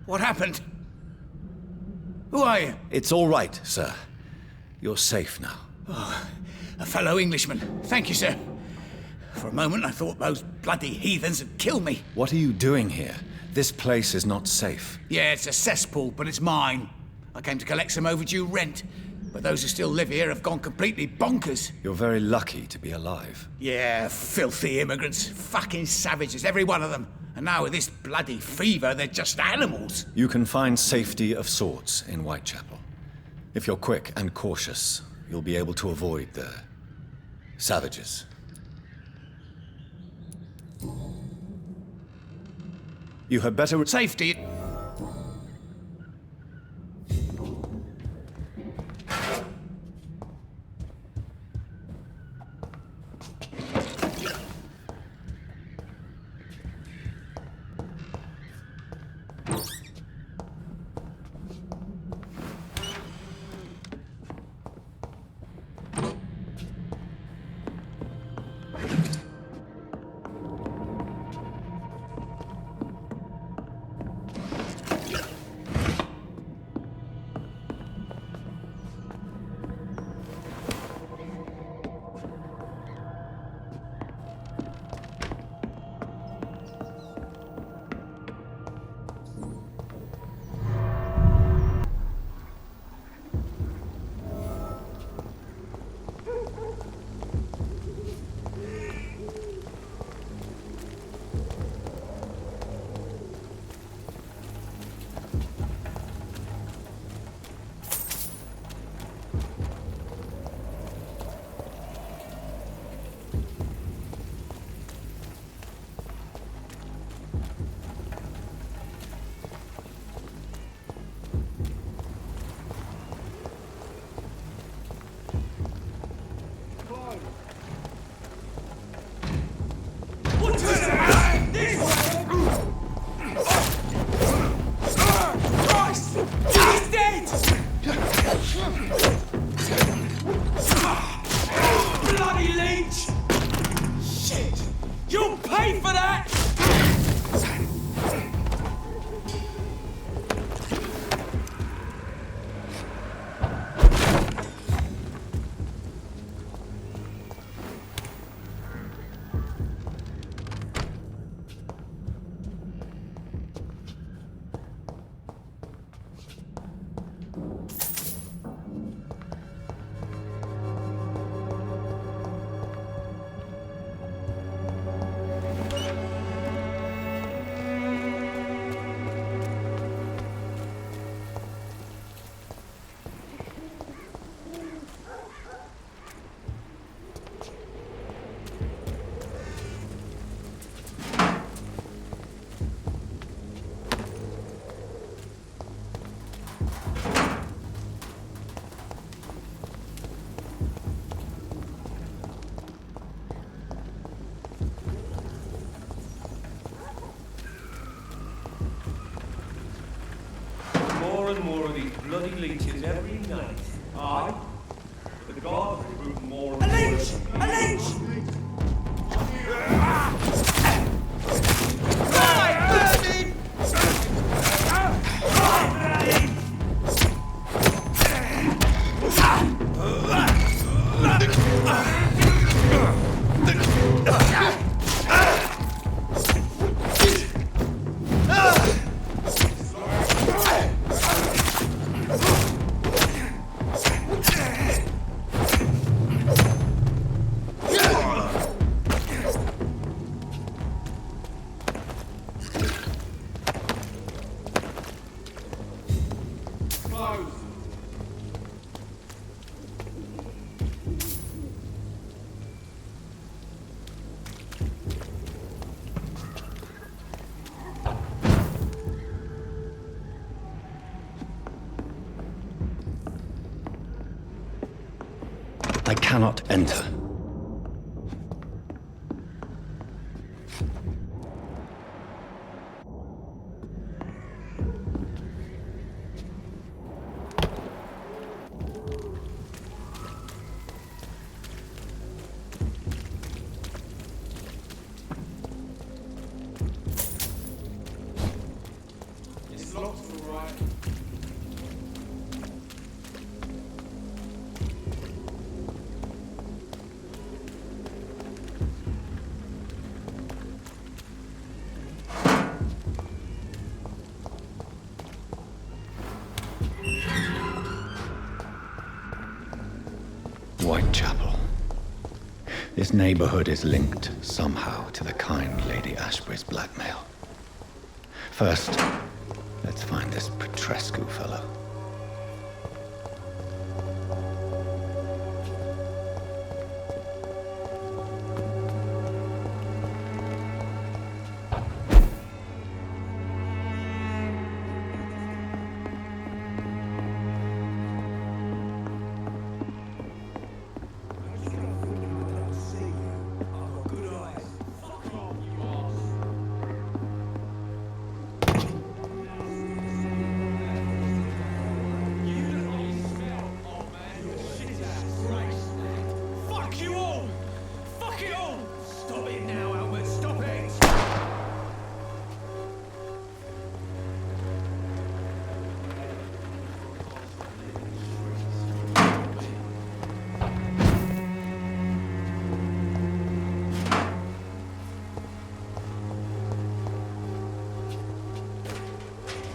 What happened? Who are you? It's all right, sir. You're safe now. Oh, a fellow Englishman. Thank you, sir. For a moment, I thought those bloody heathens had killed me. What are you doing here? This place is not safe. Yeah, it's a cesspool, but it's mine. I came to collect some overdue rent, but those who still live here have gone completely bonkers. You're very lucky to be alive. Yeah, filthy immigrants. Fucking savages, every one of them. And now with this bloody fever, they're just animals. You can find safety of sorts in Whitechapel. If you're quick and cautious, you'll be able to avoid the savages. You had better... Safety. Bloody leech! Shit! You'll pay for that! More and more of these bloody leeches every night. Aye? The gods recruit more and more. A leech! A leech! I cannot enter. locked, all right. Whitechapel. This neighborhood is linked somehow to the kind Lady Ashbury's blackmail. First, let's find this Petrescu fellow.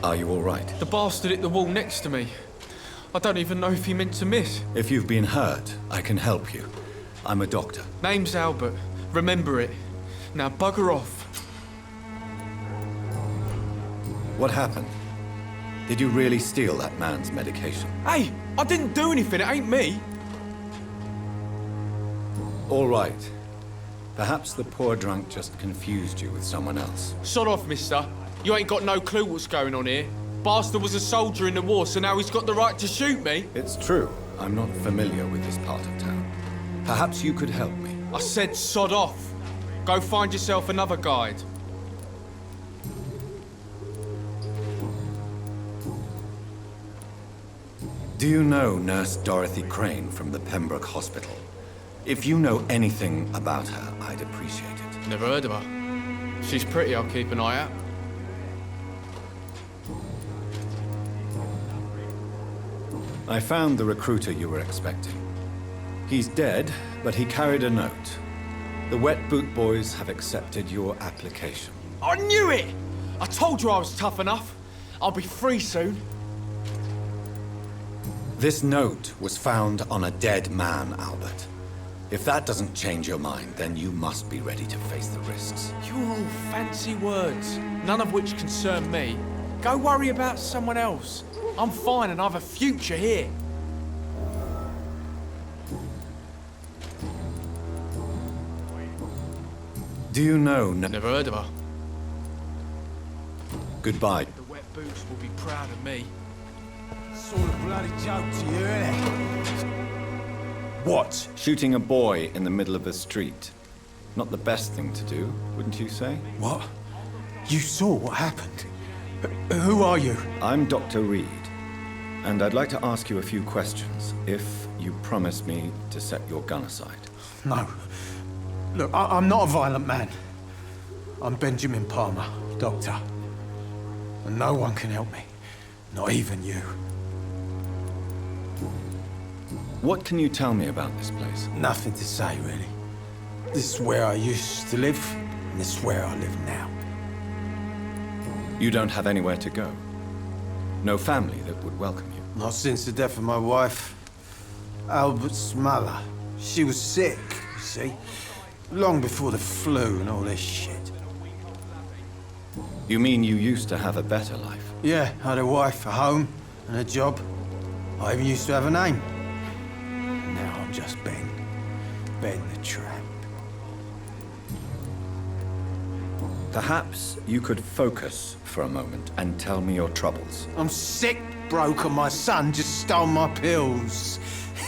Are you all right? The bastard hit the wall next to me. I don't even know if he meant to miss. If you've been hurt, I can help you. I'm a doctor. Name's Albert. Remember it. Now bugger off. What happened? Did you really steal that man's medication? Hey, I didn't do anything. It ain't me. All right. Perhaps the poor drunk just confused you with someone else. Sod off, mister. You ain't got no clue what's going on here. Bastard was a soldier in the war, so now he's got the right to shoot me. It's true. I'm not familiar with this part of town. Perhaps you could help me. I said sod off. Go find yourself another guide. Do you know Nurse Dorothy Crane from the Pembroke Hospital? If you know anything about her, I'd appreciate it. Never heard of her. She's pretty, I'll keep an eye out. I found the recruiter you were expecting. He's dead, but he carried a note. The Wet Boot Boys have accepted your application. I knew it! I told you I was tough enough. I'll be free soon. This note was found on a dead man, Albert. If that doesn't change your mind, then you must be ready to face the risks. You're all fancy words, none of which concern me. Go worry about someone else. I'm fine and I have a future here. Do you know... Never heard of her. Goodbye. The Wet Boots will be proud of me. Sort of bloody joke to you, innit? What? Shooting a boy in the middle of a street. Not the best thing to do, wouldn't you say? What? You saw what happened? Who are you? I'm Dr. Reid, and I'd like to ask you a few questions, if you promise me to set your gun aside. No. Look, I'm not a violent man. I'm Benjamin Palmer, doctor. And no one can help me. Not even you. What can you tell me about this place? Nothing to say, really. This is where I used to live, and this is where I live now. You don't have anywhere to go? No family that would welcome you? Not since the death of my wife, Albert's mother. She was sick, you see. Long before the flu and all this shit. You mean you used to have a better life? Yeah, I had a wife, a home, and a job. I even used to have a name. Now I'm just Ben. Ben the Tramp. Perhaps you could focus for a moment and tell me your troubles. I'm sick, broke, and my son just stole my pills.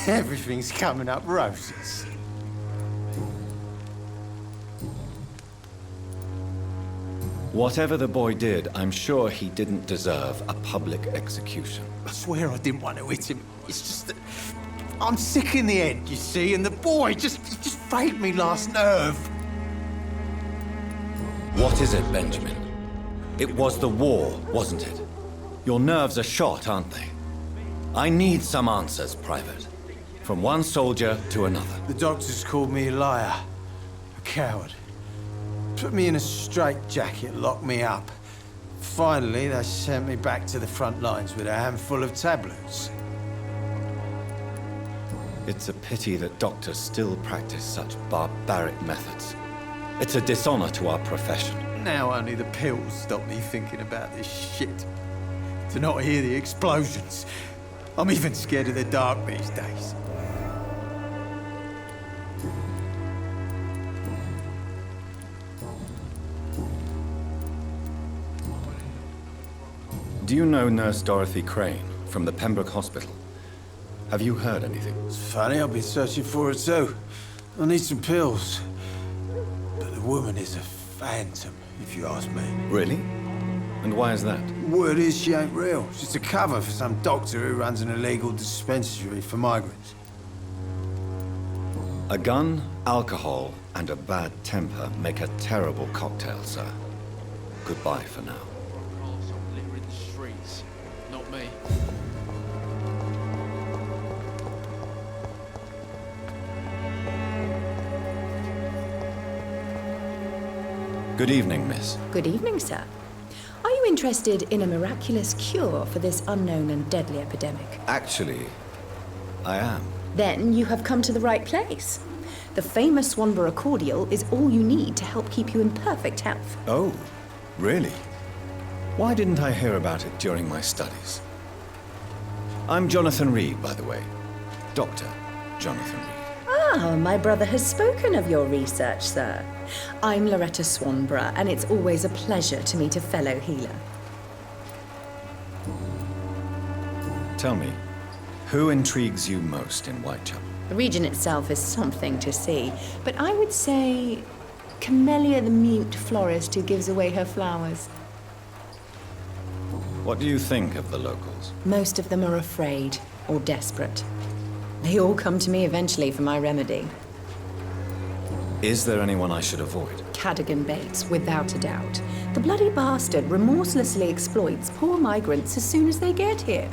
Everything's coming up roses. Whatever the boy did, I'm sure he didn't deserve a public execution. I swear I didn't want to hit him. It's just that I'm sick in the head, you see, and the boy just frayed me last nerve. What is it, Benjamin? It was the war, wasn't it? Your nerves are shot, aren't they? I need some answers, Private. From one soldier to another. The doctors called me a liar, a coward. Put me in a straitjacket, locked me up. Finally, they sent me back to the front lines with a handful of tablets. It's a pity that doctors still practice such barbaric methods. It's a dishonor to our profession. Now only the pills stop me thinking about this shit. To not hear the explosions. I'm even scared of the dark these days. Do you know Nurse Dorothy Crane from the Pembroke Hospital? Have you heard anything? It's funny, I've been searching for her too. I need some pills. But the woman is a phantom, if you ask me. Really? And why is that? Word is she ain't real. She's a cover for some doctor who runs an illegal dispensary for migrants. A gun, alcohol, and a bad temper make a terrible cocktail, sir. Goodbye for now. Arsehole littering the streets. Not me. Good evening, miss. Good evening, sir. Are you interested in a miraculous cure for this unknown and deadly epidemic? Actually, I am. Then you have come to the right place. The famous Swanborough cordial is all you need to help keep you in perfect health. Oh, really? Why didn't I hear about it during my studies? I'm Jonathan Reid, by the way. Dr. Jonathan Reid. Ah, my brother has spoken of your research, sir. I'm Loretta Swanborough, and it's always a pleasure to meet a fellow healer. Tell me, who intrigues you most in Whitechapel? The region itself is something to see, but I would say Camellia the mute florist who gives away her flowers. What do you think of the locals? Most of them are afraid or desperate. They all come to me eventually for my remedy. Is there anyone I should avoid? Cadogan Bates, without a doubt. The bloody bastard remorselessly exploits poor migrants as soon as they get here.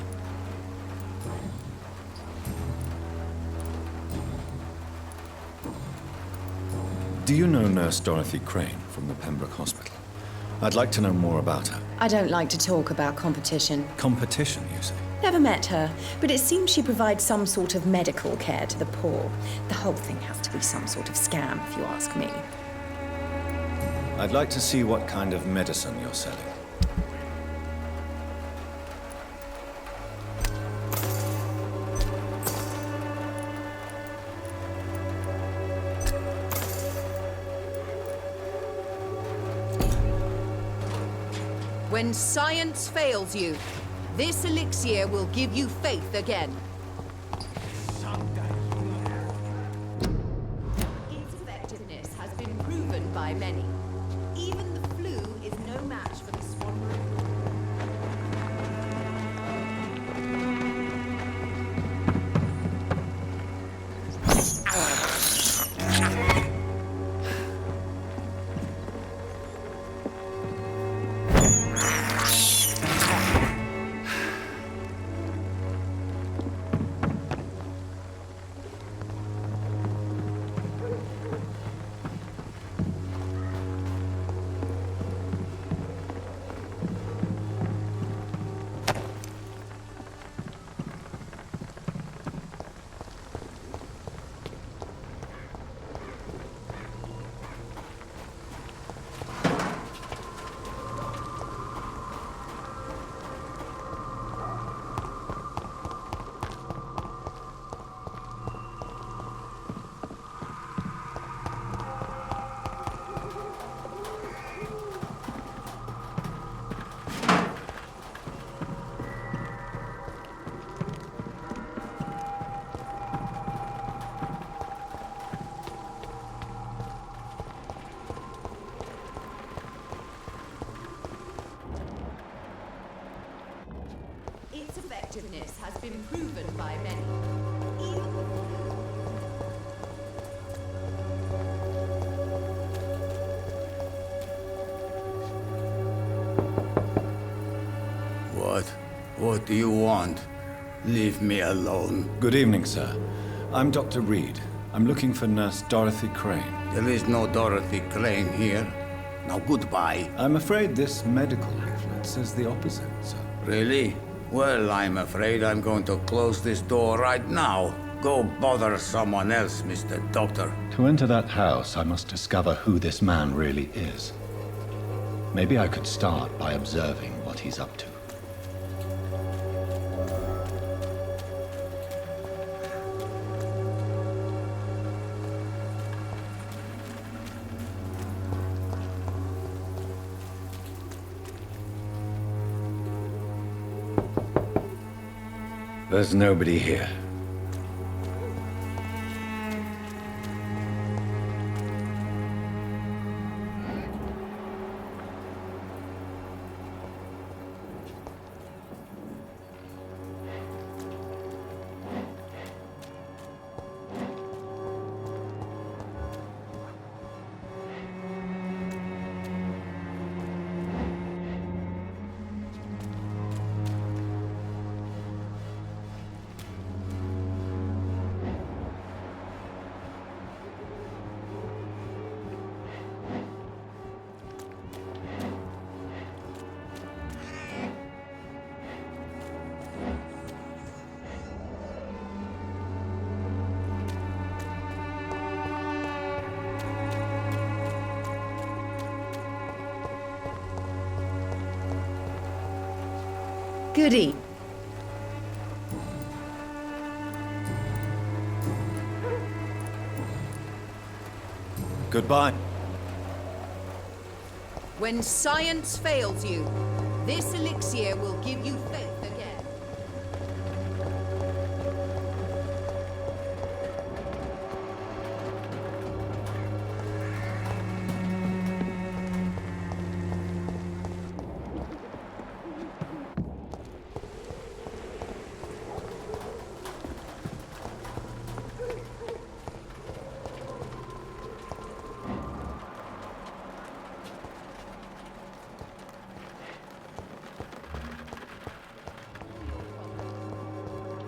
Do you know Nurse Dorothy Crane from the Pembroke Hospital? I'd like to know more about her. I don't like to talk about competition. Competition, you say? Never met her, but it seems she provides some sort of medical care to the poor. The whole thing has to be some sort of scam, if you ask me. I'd like to see what kind of medicine you're selling. When science fails you, this elixir will give you faith again. Its effectiveness has been proven by many. Even the flu is no match for the Swanborough. Its effectiveness has been proven by many. Why What do you want? Leave me alone. Good evening, sir. I'm Dr. Reid. I'm looking for Nurse Dorothy Crane. There is no Dorothy Crane here. Now goodbye. I'm afraid this medical leaflet says the opposite, sir. Really? Well, I'm afraid I'm going to close this door right now. Go bother someone else, Mr. Doctor. To enter that house, I must discover who this man really is. Maybe I could start by observing what he's up to. There's nobody here. Goody. Goodbye. When science fails you, this elixir will give you faith again.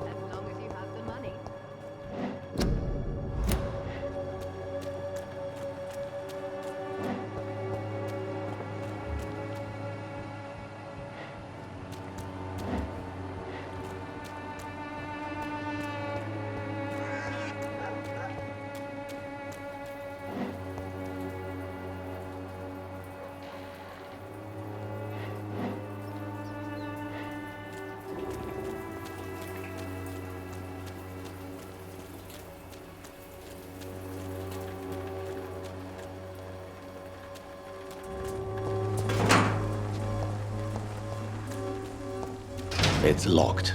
As long as you have the money. It's locked.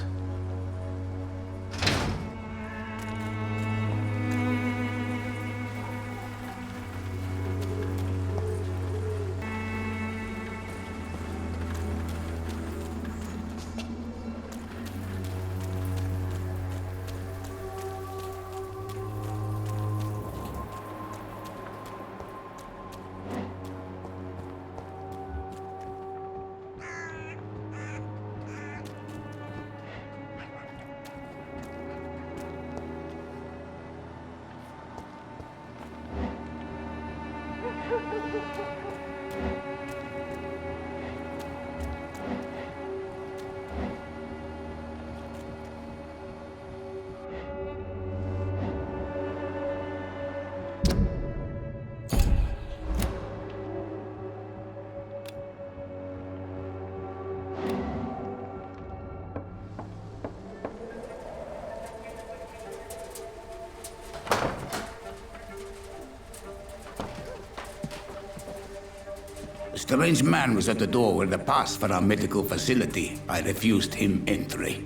A strange man was at the door with a pass for our medical facility. I refused him entry.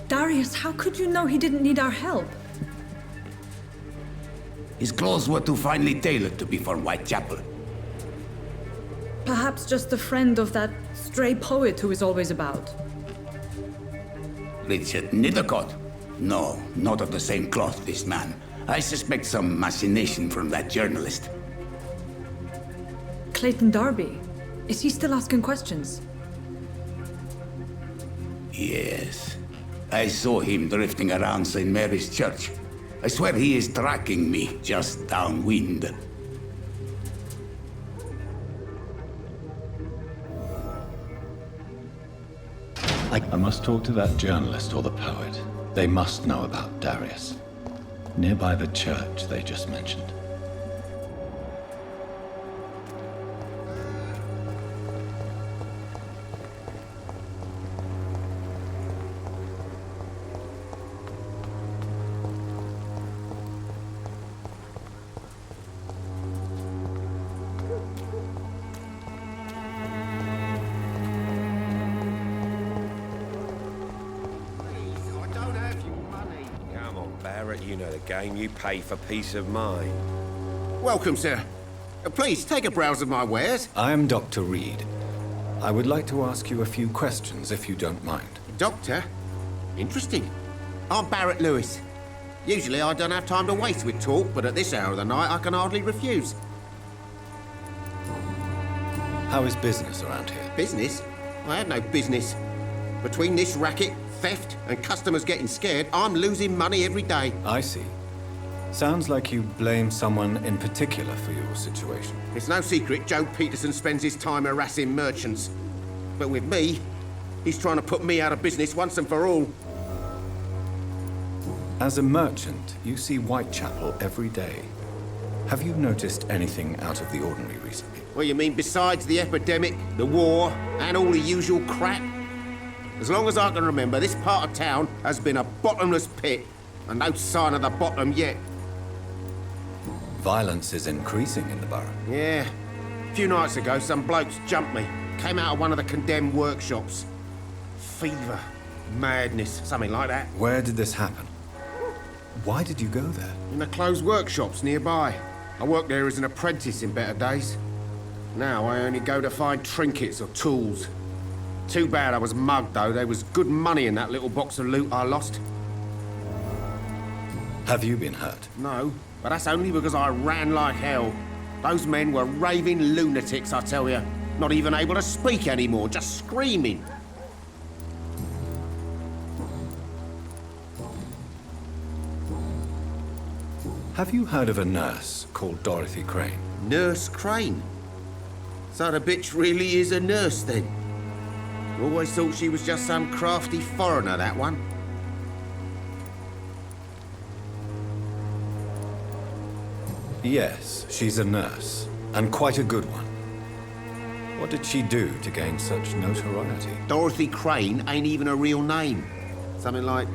Darius, how could you know he didn't need our help? His clothes were too finely tailored to be for Whitechapel. Perhaps just a friend of that stray poet who is always about. Richard Nethercott? No, not of the same cloth, this man. I suspect some machination from that journalist. Clayton Darby. Is he still asking questions? Yes. I saw him drifting around St. Mary's Church. I swear he is tracking me just downwind. I must talk to that journalist or the poet. They must know about Darius. Nearby the church they just mentioned. You know the game. You pay for peace of mind. Welcome, sir. Please, take a browse of my wares. I am Dr. Reid. I would like to ask you a few questions, if you don't mind. Doctor? Interesting. I'm Barrett Lewis. Usually I don't have time to waste with talk, but at this hour of the night I can hardly refuse. How is business around here? Business? I had no business. Between this racket, theft, and customers getting scared, I'm losing money every day. I see. Sounds like you blame someone in particular for your situation. It's no secret Joe Peterson spends his time harassing merchants. But with me, he's trying to put me out of business once and for all. As a merchant, you see Whitechapel every day. Have you noticed anything out of the ordinary recently? What you mean besides the epidemic, the war, and all the usual crap? As long as I can remember, this part of town has been a bottomless pit, and no sign of the bottom yet. Violence is increasing in the borough. Yeah. A few nights ago, some blokes jumped me. Came out of one of the condemned workshops. Fever, madness, something like that. Where did this happen? Why did you go there? In the closed workshops nearby. I worked there as an apprentice in better days. Now I only go to find trinkets or tools. Too bad I was mugged, though. There was good money in that little box of loot I lost. Have you been hurt? No, but that's only because I ran like hell. Those men were raving lunatics, I tell you. Not even able to speak anymore, just screaming. Have you heard of a nurse called Dorothy Crane? Nurse Crane? So the bitch really is a nurse, then? Always thought she was just some crafty foreigner, that one. Yes, she's a nurse, and quite a good one. What did she do to gain such notoriety? Dorothy Crane ain't even a real name. Something like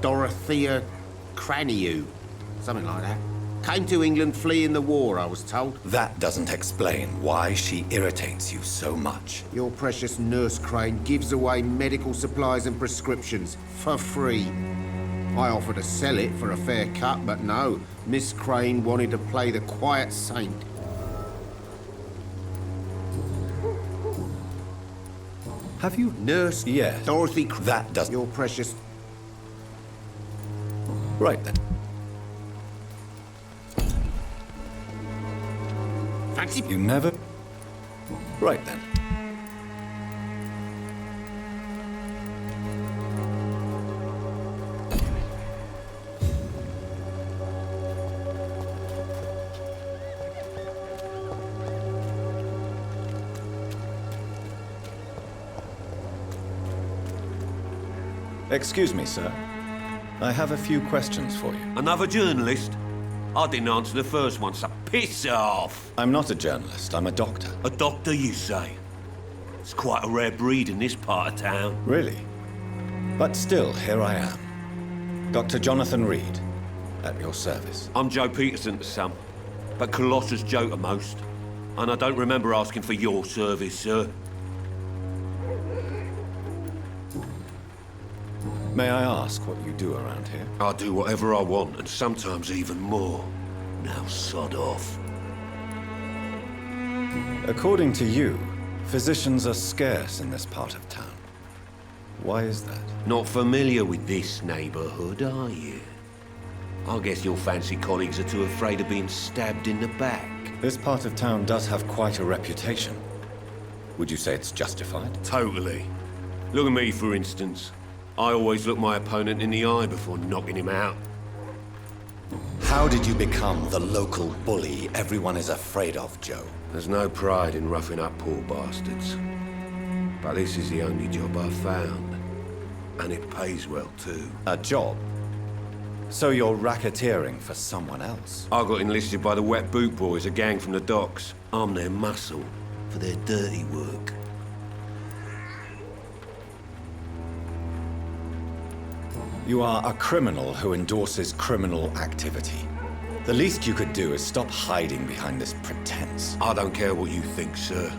Dorothea Craniu. Something like that. Came to England fleeing the war, I was told. That doesn't explain why she irritates you so much. Your precious Nurse Crane gives away medical supplies and prescriptions for free. I offered to sell it for a fair cut, but no. Miss Crane wanted to play the quiet saint. Have you... Nurse... Yes. Dorothy... That doesn't... Your precious... Right then. Fancy... You never... Right then. Excuse me, sir. I have a few questions for you. Another journalist? I didn't answer the first one, so piss off! I'm not a journalist, I'm a doctor. A doctor, you say? It's quite a rare breed in this part of town. Really? But still, here I am. Dr. Jonathan Reid, at your service. I'm Joe Peterson to some, but Colossus Joe to most. And I don't remember asking for your service, sir. May I ask what you do around here? I do whatever I want, and sometimes even more. Now sod off. According to you, physicians are scarce in this part of town. Why is that? Not familiar with this neighborhood, are you? I guess your fancy colleagues are too afraid of being stabbed in the back. This part of town does have quite a reputation. Would you say it's justified? Totally. Look at me, for instance. I always look my opponent in the eye before knocking him out. How did you become the local bully everyone is afraid of, Joe? There's no pride in roughing up poor bastards. But this is the only job I've found. And it pays well, too. A job? So you're racketeering for someone else? I got enlisted by the Wet Boot Boys, a gang from the docks. I'm their muscle for their dirty work. You are a criminal who endorses criminal activity. The least you could do is stop hiding behind this pretense. I don't care what you think, sir.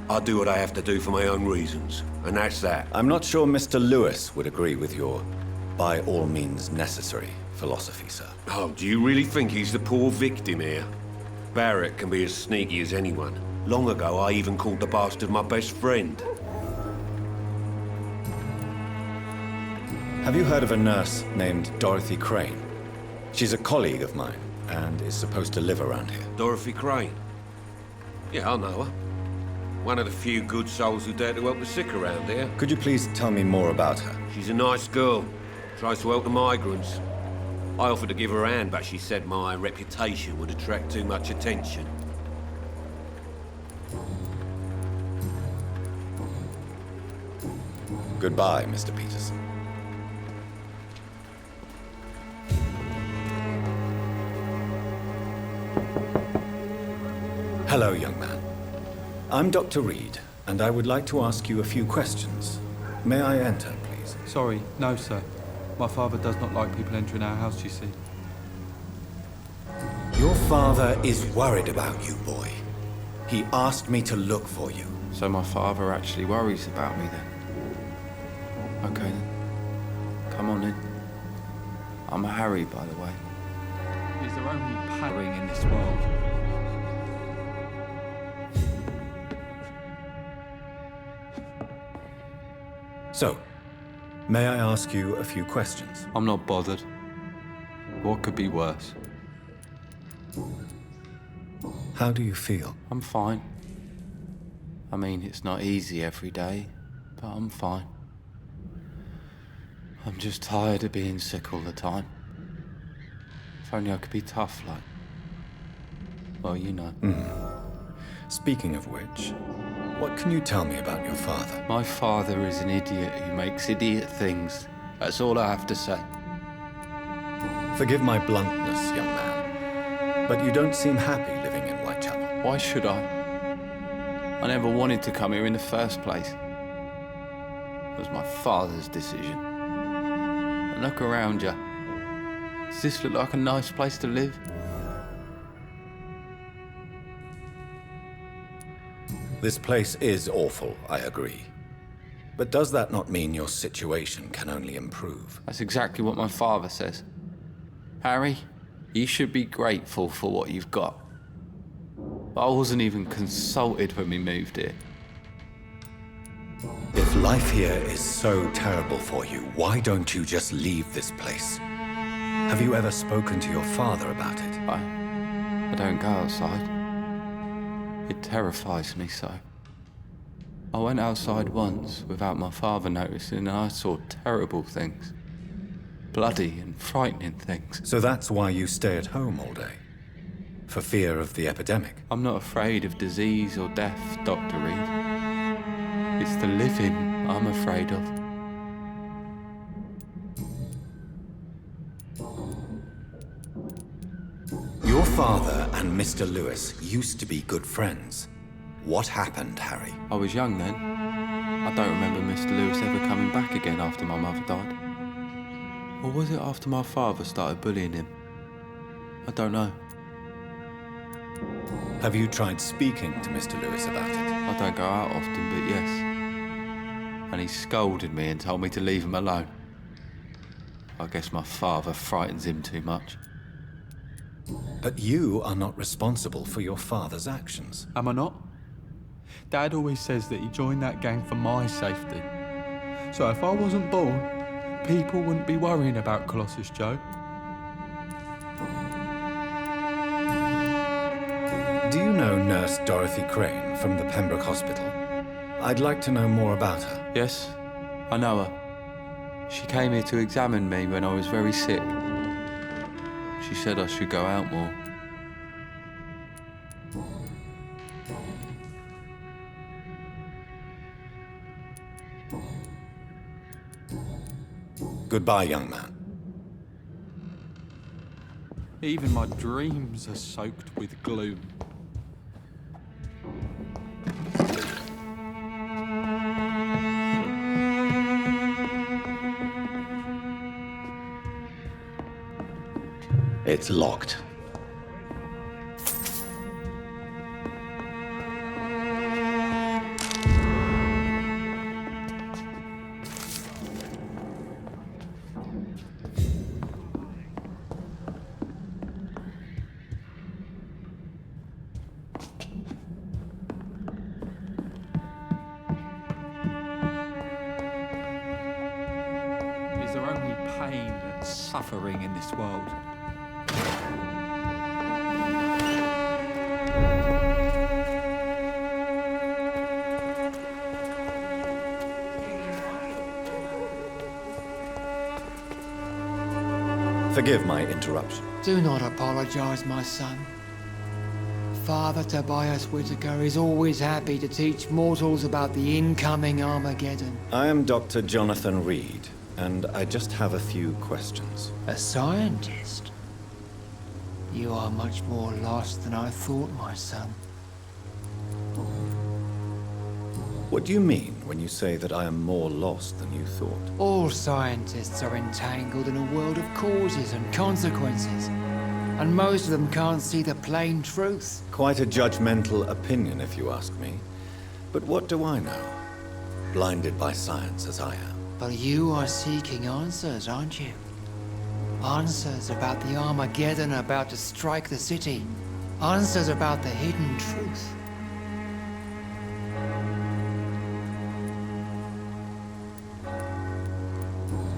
I do what I have to do for my own reasons, and that's that. I'm not sure Mr. Lewis would agree with your by all means necessary philosophy, sir. Oh, do you really think he's the poor victim here? Barrett can be as sneaky as anyone. Long ago, I even called the bastard my best friend. Have you heard of a nurse named Dorothy Crane? She's a colleague of mine, and is supposed to live around here. Dorothy Crane? Yeah, I know her. One of the few good souls who dare to help the sick around here. Could you please tell me more about her? She's a nice girl. Tries to help the migrants. I offered to give her a hand, but she said my reputation would attract too much attention. Goodbye, Mr. Peterson. Hello, young man. I'm Dr. Reid, and I would like to ask you a few questions. May I enter, please? Sorry, no, sir. My father does not like people entering our house, you see. Your father is worried about you, boy. He asked me to look for you. So my father actually worries about me, then? Okay, then. Come on in. I'm Harry, by the way. Is there only padding in this world? So, may I ask you a few questions? I'm not bothered. What could be worse? How do you feel? I'm fine. I mean, it's not easy every day, but I'm fine. I'm just tired of being sick all the time. If only I could be tough, like... Well, you know. Speaking of which, what can you tell me about your father? My father is an idiot who makes idiot things. That's all I have to say. Forgive my bluntness, young man, but you don't seem happy living in Whitechapel. Why should I? I never wanted to come here in the first place. It was my father's decision. And look around you. Does this look like a nice place to live? This place is awful, I agree. But does that not mean your situation can only improve? That's exactly what my father says. Harry, you should be grateful for what you've got. But I wasn't even consulted when we moved here. If life here is so terrible for you, why don't you just leave this place? Have you ever spoken to your father about it? I don't go outside. It terrifies me so. I went outside once without my father noticing and I saw terrible things. Bloody and frightening things. So that's why you stay at home all day? For fear of the epidemic? I'm not afraid of disease or death, Dr. Reid. It's the living I'm afraid of. Your father and Mr. Lewis used to be good friends. What happened, Harry? I was young then. I don't remember Mr. Lewis ever coming back again after my mother died. Or was it after my father started bullying him? I don't know. Have you tried speaking to Mr. Lewis about it? I don't go out often, but yes. And he scolded me and told me to leave him alone. I guess my father frightens him too much. But you are not responsible for your father's actions. Am I not? Dad always says that he joined that gang for my safety. So if I wasn't born, people wouldn't be worrying about Colossus Joe. Do you know Nurse Dorothy Crane from the Pembroke Hospital? I'd like to know more about her. Yes, I know her. She came here to examine me when I was very sick. She said I should go out more. Goodbye, young man. Even my dreams are soaked with gloom. It's locked. Is there only pain and suffering in this world? Forgive my interruption. Do not apologize, my son. Father Tobias Whitaker is always happy to teach mortals about the incoming Armageddon. I am Dr. Jonathan Reid, and I just have a few questions. A scientist? You are much more lost than I thought, my son. What do you mean when you say that I am more lost than you thought? All scientists are entangled in a world of causes and consequences, and most of them can't see the plain truth. Quite a judgmental opinion, if you ask me. But what do I know? Blinded by science as I am. But you are seeking answers, aren't you? Answers about the Armageddon about to strike the city. Answers about the hidden truth.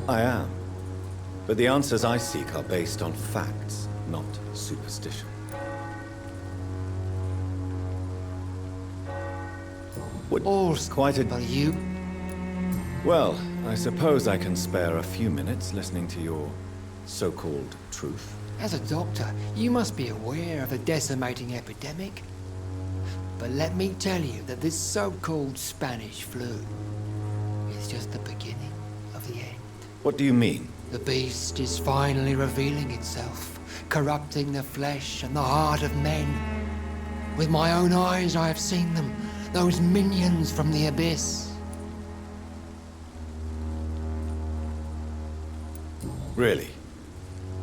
I am. But the answers I seek are based on facts, not superstition. What? All's quite a... But you? Well, I suppose I can spare a few minutes listening to your so-called truth. As a doctor, you must be aware of the decimating epidemic. But let me tell you that this so-called Spanish flu is just the beginning of the end. What do you mean? The beast is finally revealing itself, corrupting the flesh and the heart of men. With my own eyes I have seen them, those minions from the abyss. Really?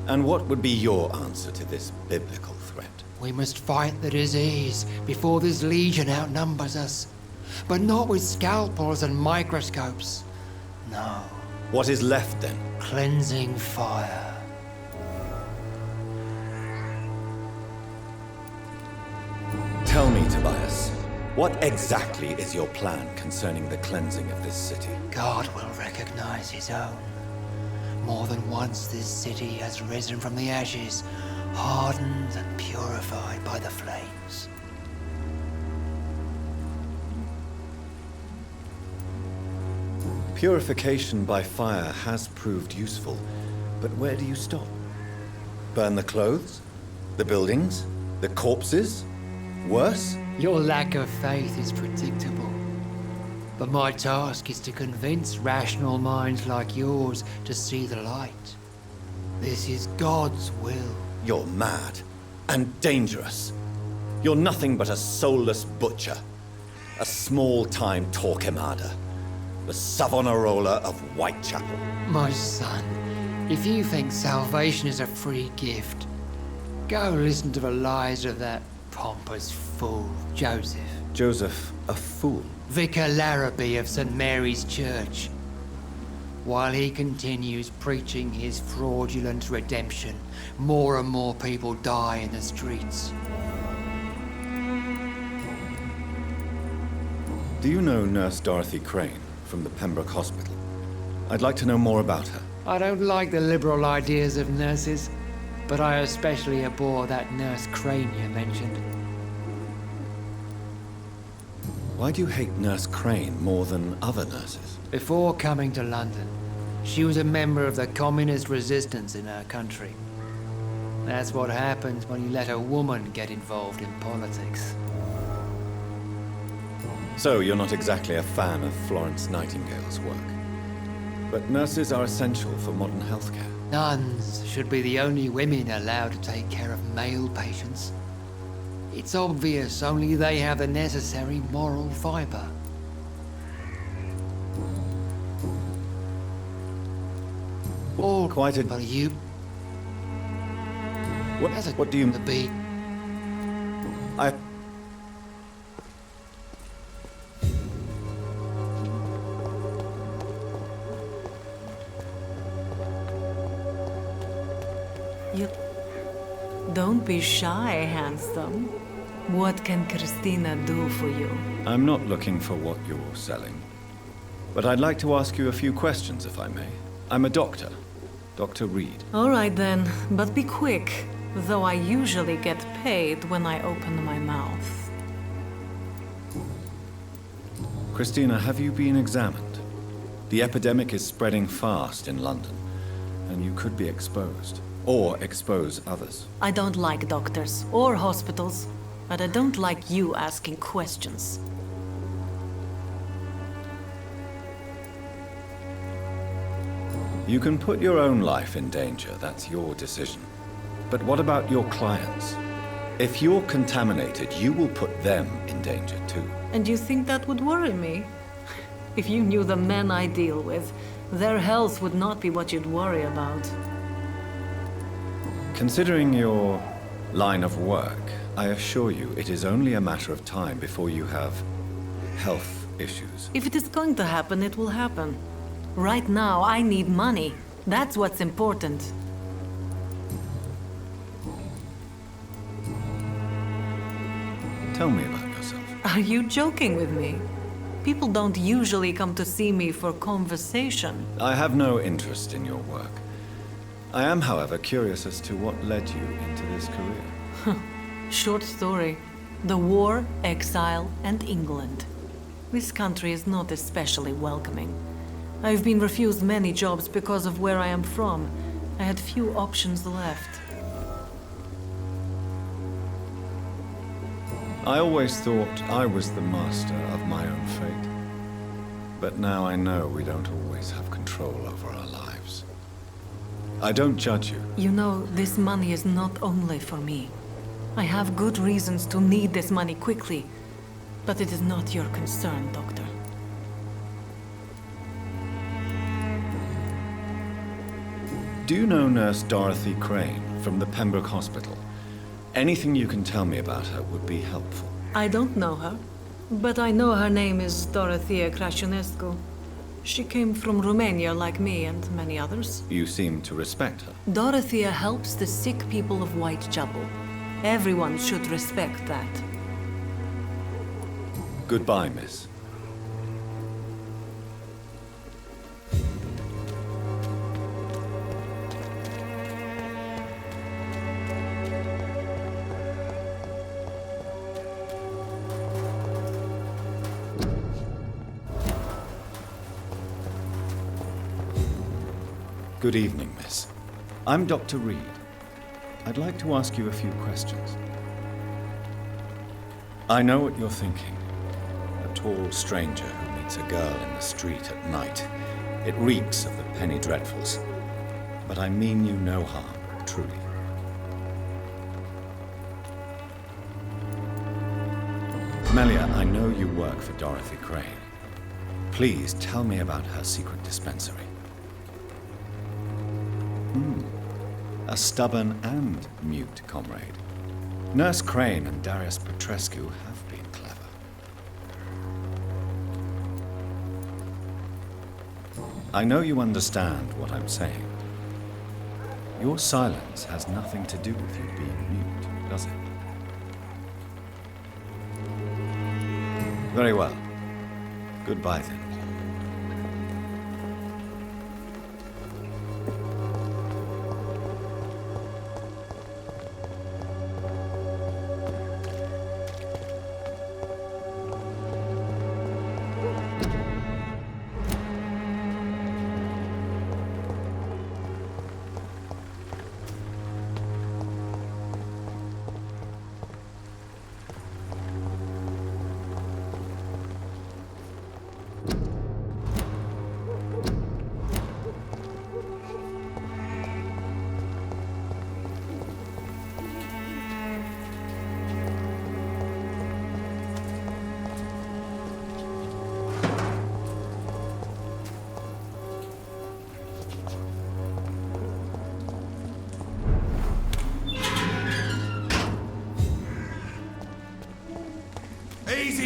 And what would be your answer to this biblical threat? We must fight the disease before this legion outnumbers us. But not with scalpels and microscopes. No. What is left then? Cleansing fire. Tell me, Tobias, what exactly is your plan concerning the cleansing of this city? God will recognize his own. More than once this city has risen from the ashes, hardened and purified by the flames. Purification by fire has proved useful, but where do you stop? Burn the clothes? The buildings? The corpses? Worse? Your lack of faith is predictable. But my task is to convince rational minds like yours to see the light. This is God's will. You're mad and dangerous. You're nothing but a soulless butcher. A small-time Torquemada. The Savonarola of Whitechapel. My son, if you think salvation is a free gift, go listen to the lies of that pompous fool, Joseph. Joseph, a fool? Vicar Larrabee of St. Mary's Church. While he continues preaching his fraudulent redemption, more and more people die in the streets. Do you know Nurse Dorothy Crane from the Pembroke Hospital? I'd like to know more about her. I don't like the liberal ideas of nurses, but I especially abhor that Nurse Crane you mentioned. Why do you hate Nurse Crane more than other nurses? Before coming to London, She was a member of the communist resistance in our country. That's what happens when you let a woman get involved in politics. So, you're not exactly a fan of Florence Nightingale's work. But nurses are essential for modern healthcare. Nuns should be the only women allowed to take care of male patients. It's obvious only they have the necessary moral fiber. All quite a... for you. What do you... Be. You... Don't be shy, handsome. What can Christina do for you? I'm not looking for what you're selling. But I'd like to ask you a few questions, if I may. I'm a doctor. Dr. Reid. All right then, but be quick. Though I usually get paid when I open my mouth. Christina, have you been examined? The epidemic is spreading fast in London, and you could be exposed. Or expose others. I don't like doctors or hospitals, but I don't like you asking questions. You can put your own life in danger, that's your decision. But what about your clients? If you're contaminated, you will put them in danger too. And you think that would worry me? If you knew the men I deal with, their health would not be what you'd worry about. Considering your line of work, I assure you it is only a matter of time before you have health issues. If it is going to happen, it will happen. Right now, I need money. That's what's important. Tell me about yourself. Are you joking with me? People don't usually come to see me for conversation. I have no interest in your work. I am, however, curious as to what led you into this career. Short story. The war, exile, and England. This country is not especially welcoming. I've been refused many jobs because of where I am from. I had few options left. I always thought I was the master of my own fate. But now I know we don't always have control over our lives. I don't judge you. You know, this money is not only for me. I have good reasons to need this money quickly, but it is not your concern, Doctor. Do you know Nurse Dorothy Crane from the Pembroke Hospital? Anything you can tell me about her would be helpful. I don't know her, but I know her name is Dorothea Crăciunescu. She came from Romania like me and many others. You seem to respect her. Dorothea helps the sick people of Whitechapel. Everyone should respect that. Goodbye, miss. Good evening, miss. I'm Dr. Reid. I'd like to ask you a few questions. I know what you're thinking. A tall stranger who meets a girl in the street at night. It reeks of the penny dreadfuls. But I mean you no harm, truly. Melia, I know you work for Dorothy Crane. Please tell me about her secret dispensary. A stubborn and mute comrade. Nurse Crane and Darius Petrescu have been clever. I know you understand what I'm saying. Your silence has nothing to do with you being mute, does it? Very well. Goodbye then.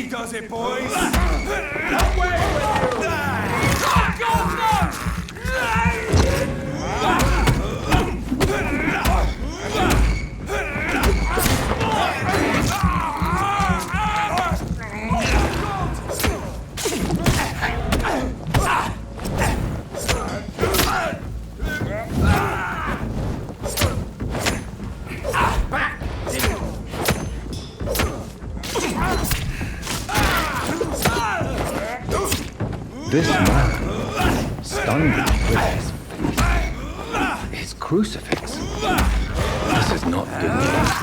Easy does it, boys! Away with you! This man stunned me with his face. His crucifix. This is not good news.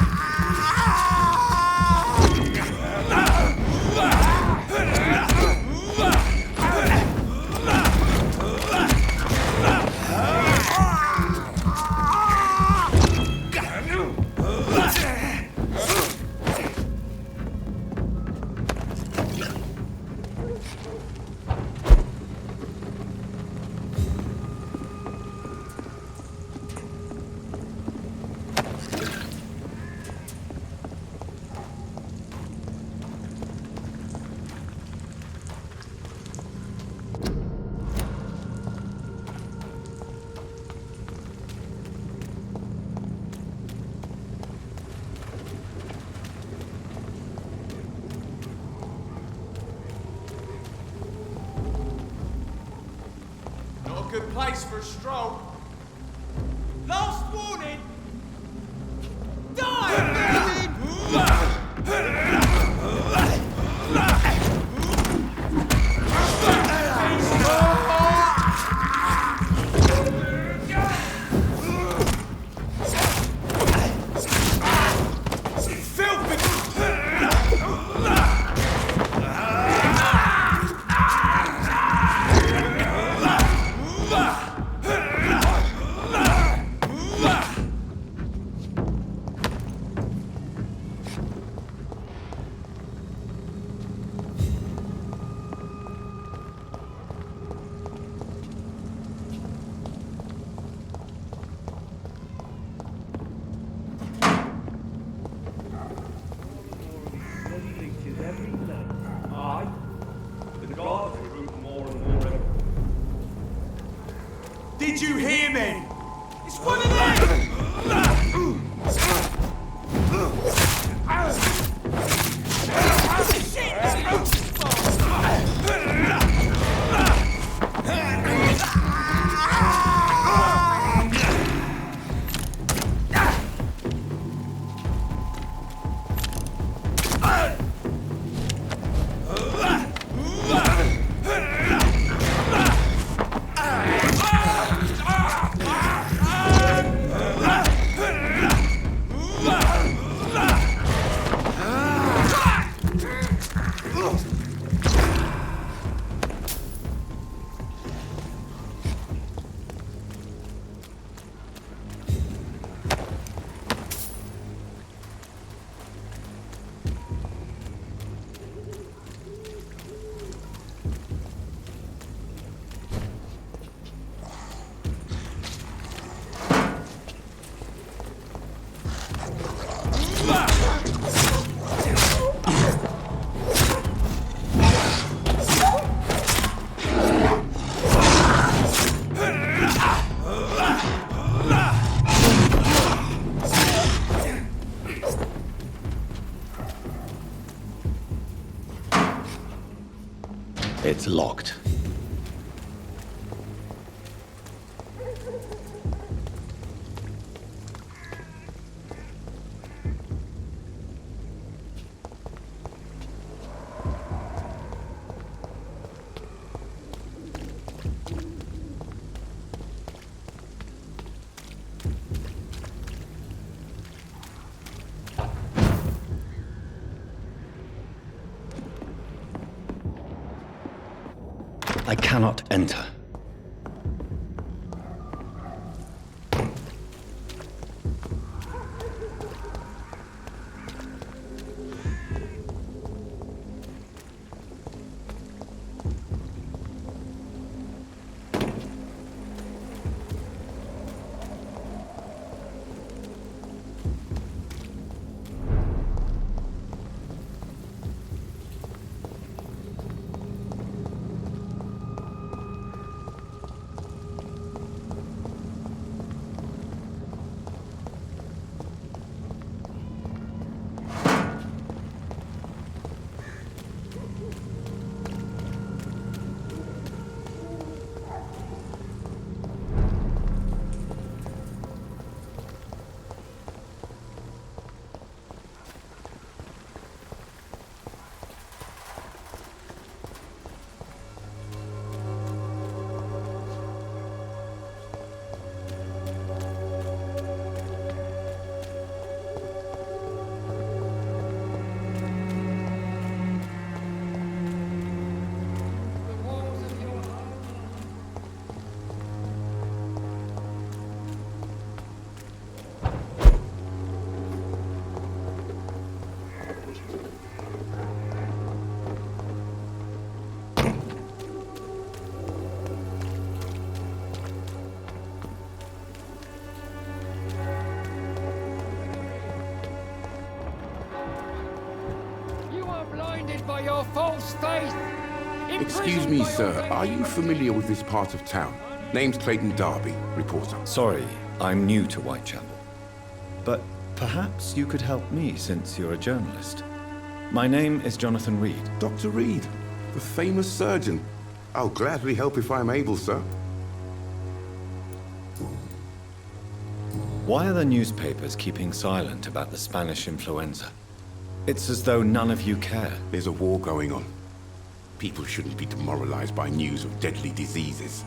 Good place for a stroll. Last warning! Die! Did you hear me? It's one of them! It's locked. I cannot enter. by your false faith. Excuse me, sir. Are you familiar with this part of town? Name's Clayton Darby, reporter. Sorry, I'm new to Whitechapel. But perhaps you could help me since you're a journalist. My name is Jonathan Reid. Dr. Reid, the famous surgeon. I'll gladly help if I'm able, sir. Why are the newspapers keeping silent about the Spanish influenza? It's as though none of you care. There's a war going on. People shouldn't be demoralized by news of deadly diseases.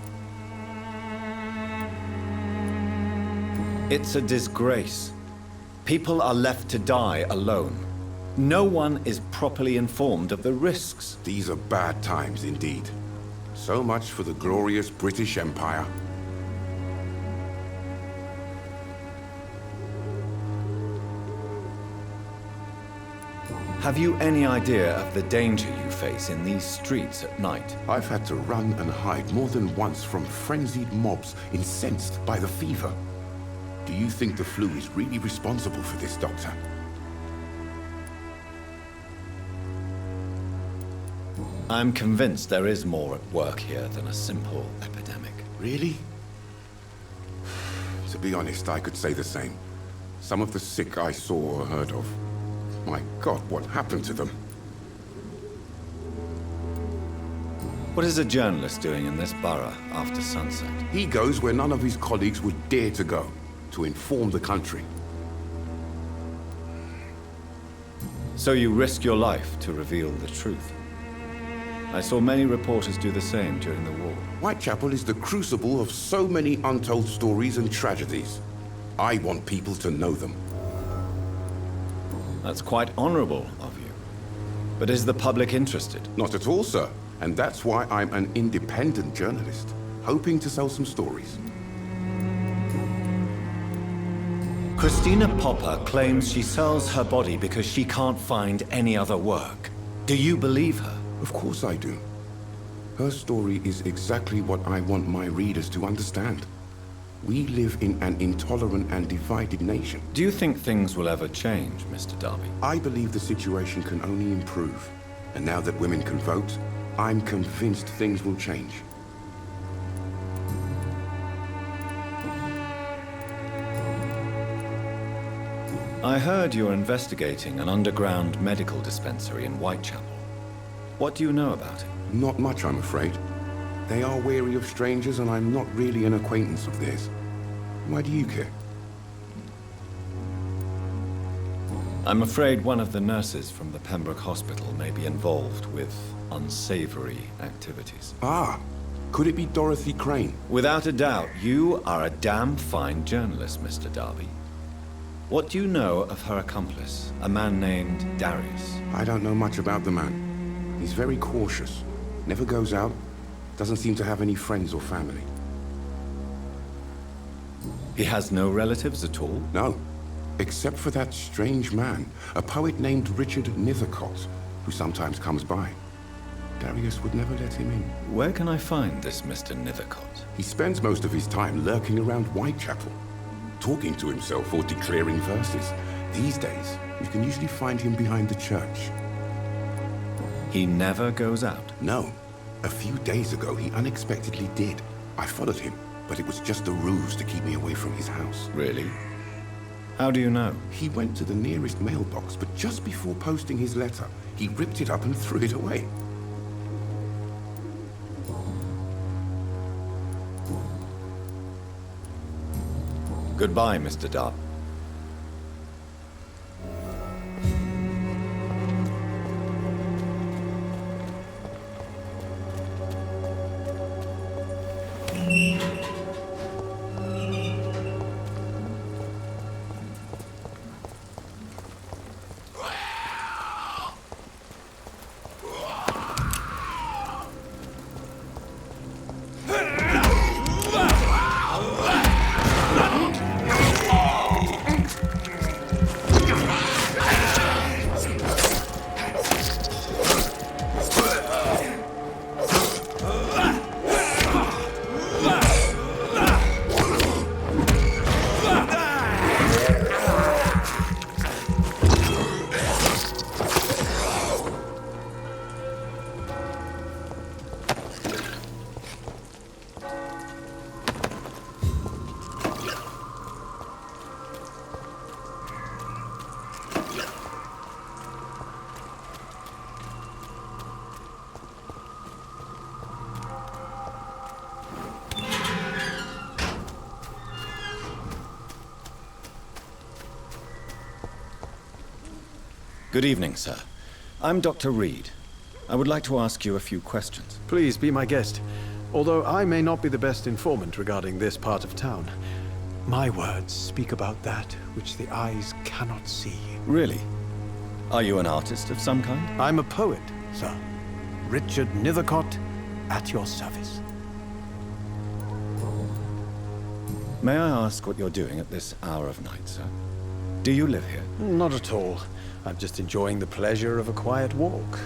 It's a disgrace. People are left to die alone. No one is properly informed of the risks. These are bad times indeed. So much for the glorious British Empire. Have you any idea of the danger you face in these streets at night? I've had to run and hide more than once from frenzied mobs incensed by the fever. Do you think the flu is really responsible for this, Doctor? I'm convinced there is more at work here than a simple epidemic. Really? To be honest, I could say the same. Some of the sick I saw or heard of. My God, what happened to them? What is a journalist doing in this borough after sunset? He goes where none of his colleagues would dare to go, to inform the country. So you risk your life to reveal the truth. I saw many reporters do the same during the war. Whitechapel is the crucible of so many untold stories and tragedies. I want people to know them. That's quite honorable of you. But is the public interested? Not at all, sir. And that's why I'm an independent journalist, hoping to sell some stories. Christina Popper claims she sells her body because she can't find any other work. Do you believe her? Of course I do. Her story is exactly what I want my readers to understand. We live in an intolerant and divided nation. Do you think things will ever change, Mr. Darby? I believe the situation can only improve. And now that women can vote, I'm convinced things will change. I heard you're investigating an underground medical dispensary in Whitechapel. What do you know about it? Not much, I'm afraid. They are wary of strangers, and I'm not really an acquaintance of theirs. Why do you care? I'm afraid one of the nurses from the Pembroke Hospital may be involved with unsavory activities. Ah, could it be Dorothy Crane? Without a doubt, you are a damn fine journalist, Mr. Darby. What do you know of her accomplice, a man named Darius? I don't know much about the man. He's very cautious. Never goes out. Doesn't seem to have any friends or family. He has no relatives at all? No. Except for that strange man, a poet named Richard Nithercott, who sometimes comes by. Darius would never let him in. Where can I find this Mr. Nithercott? He spends most of his time lurking around Whitechapel, talking to himself or declaring verses. These days, you can usually find him behind the church. He never goes out? No. A few days ago, he unexpectedly did. I followed him, but it was just a ruse to keep me away from his house. Really? How do you know? He went to the nearest mailbox, but just before posting his letter, he ripped it up and threw it away. Goodbye, Mr. Darby. Good evening, sir. I'm Dr. Reid. I would like to ask you a few questions. Please be my guest. Although I may not be the best informant regarding this part of town, my words speak about that which the eyes cannot see. Really? Are you an artist of some kind? I'm a poet, sir. Richard Nethercott, at your service. May I ask what you're doing at this hour of night, sir? Do you live here? Not at all. I'm just enjoying the pleasure of a quiet walk.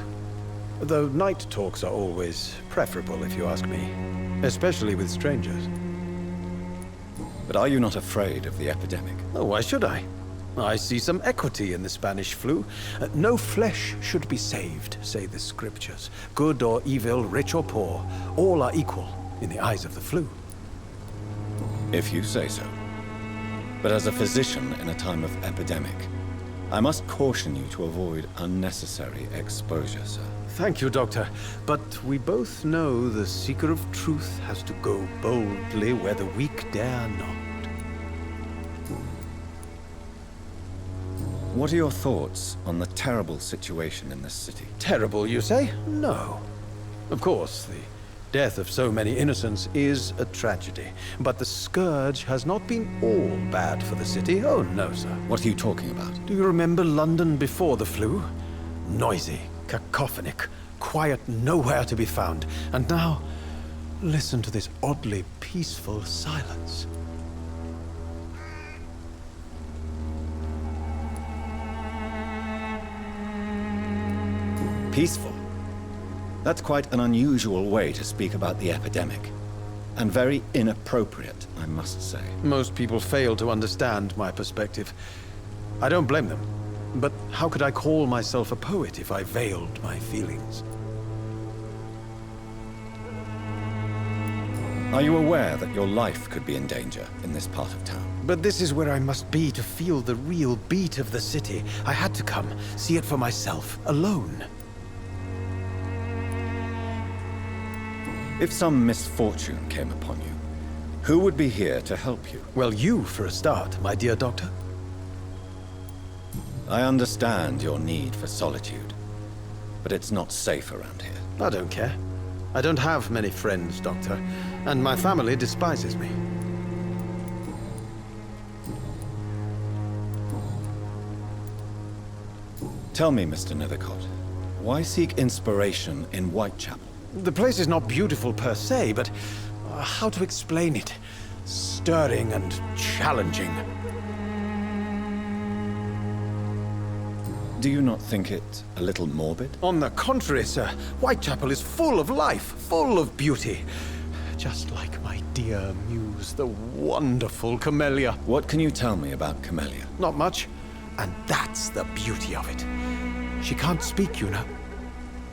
Though night talks are always preferable, if you ask me. Especially with strangers. But are you not afraid of the epidemic? Oh, why should I? I see some equity in the Spanish flu. No flesh should be saved, say the scriptures. Good or evil, rich or poor, all are equal in the eyes of the flu. If you say so. But as a physician in a time of epidemic, I must caution you to avoid unnecessary exposure, sir. Thank you, Doctor. But we both know the seeker of truth has to go boldly where the weak dare not. What are your thoughts on the terrible situation in this city? Terrible, you say? No. Of course, the death of so many innocents is a tragedy. But the scourge has not been all bad for the city. Oh, no, sir. What are you talking about? Do you remember London before the flu? Noisy, cacophonic, quiet nowhere to be found. And now, listen to this oddly peaceful silence. Peaceful? That's quite an unusual way to speak about the epidemic. And very inappropriate, I must say. Most people fail to understand my perspective. I don't blame them. But how could I call myself a poet if I veiled my feelings? Are you aware that your life could be in danger in this part of town? But this is where I must be to feel the real beat of the city. I had to come, see it for myself, alone. If some misfortune came upon you, who would be here to help you? Well, you, for a start, my dear doctor. I understand your need for solitude, but it's not safe around here. I don't care. I don't have many friends, Doctor, and my family despises me. Tell me, Mr. Nethercott, why seek inspiration in Whitechapel? The place is not beautiful per se, but how to explain it? Stirring and challenging. Do you not think it a little morbid? On the contrary, sir. Whitechapel is full of life, full of beauty. Just like my dear muse, the wonderful Camellia. What can you tell me about Camellia? Not much. And that's the beauty of it. She can't speak, you know.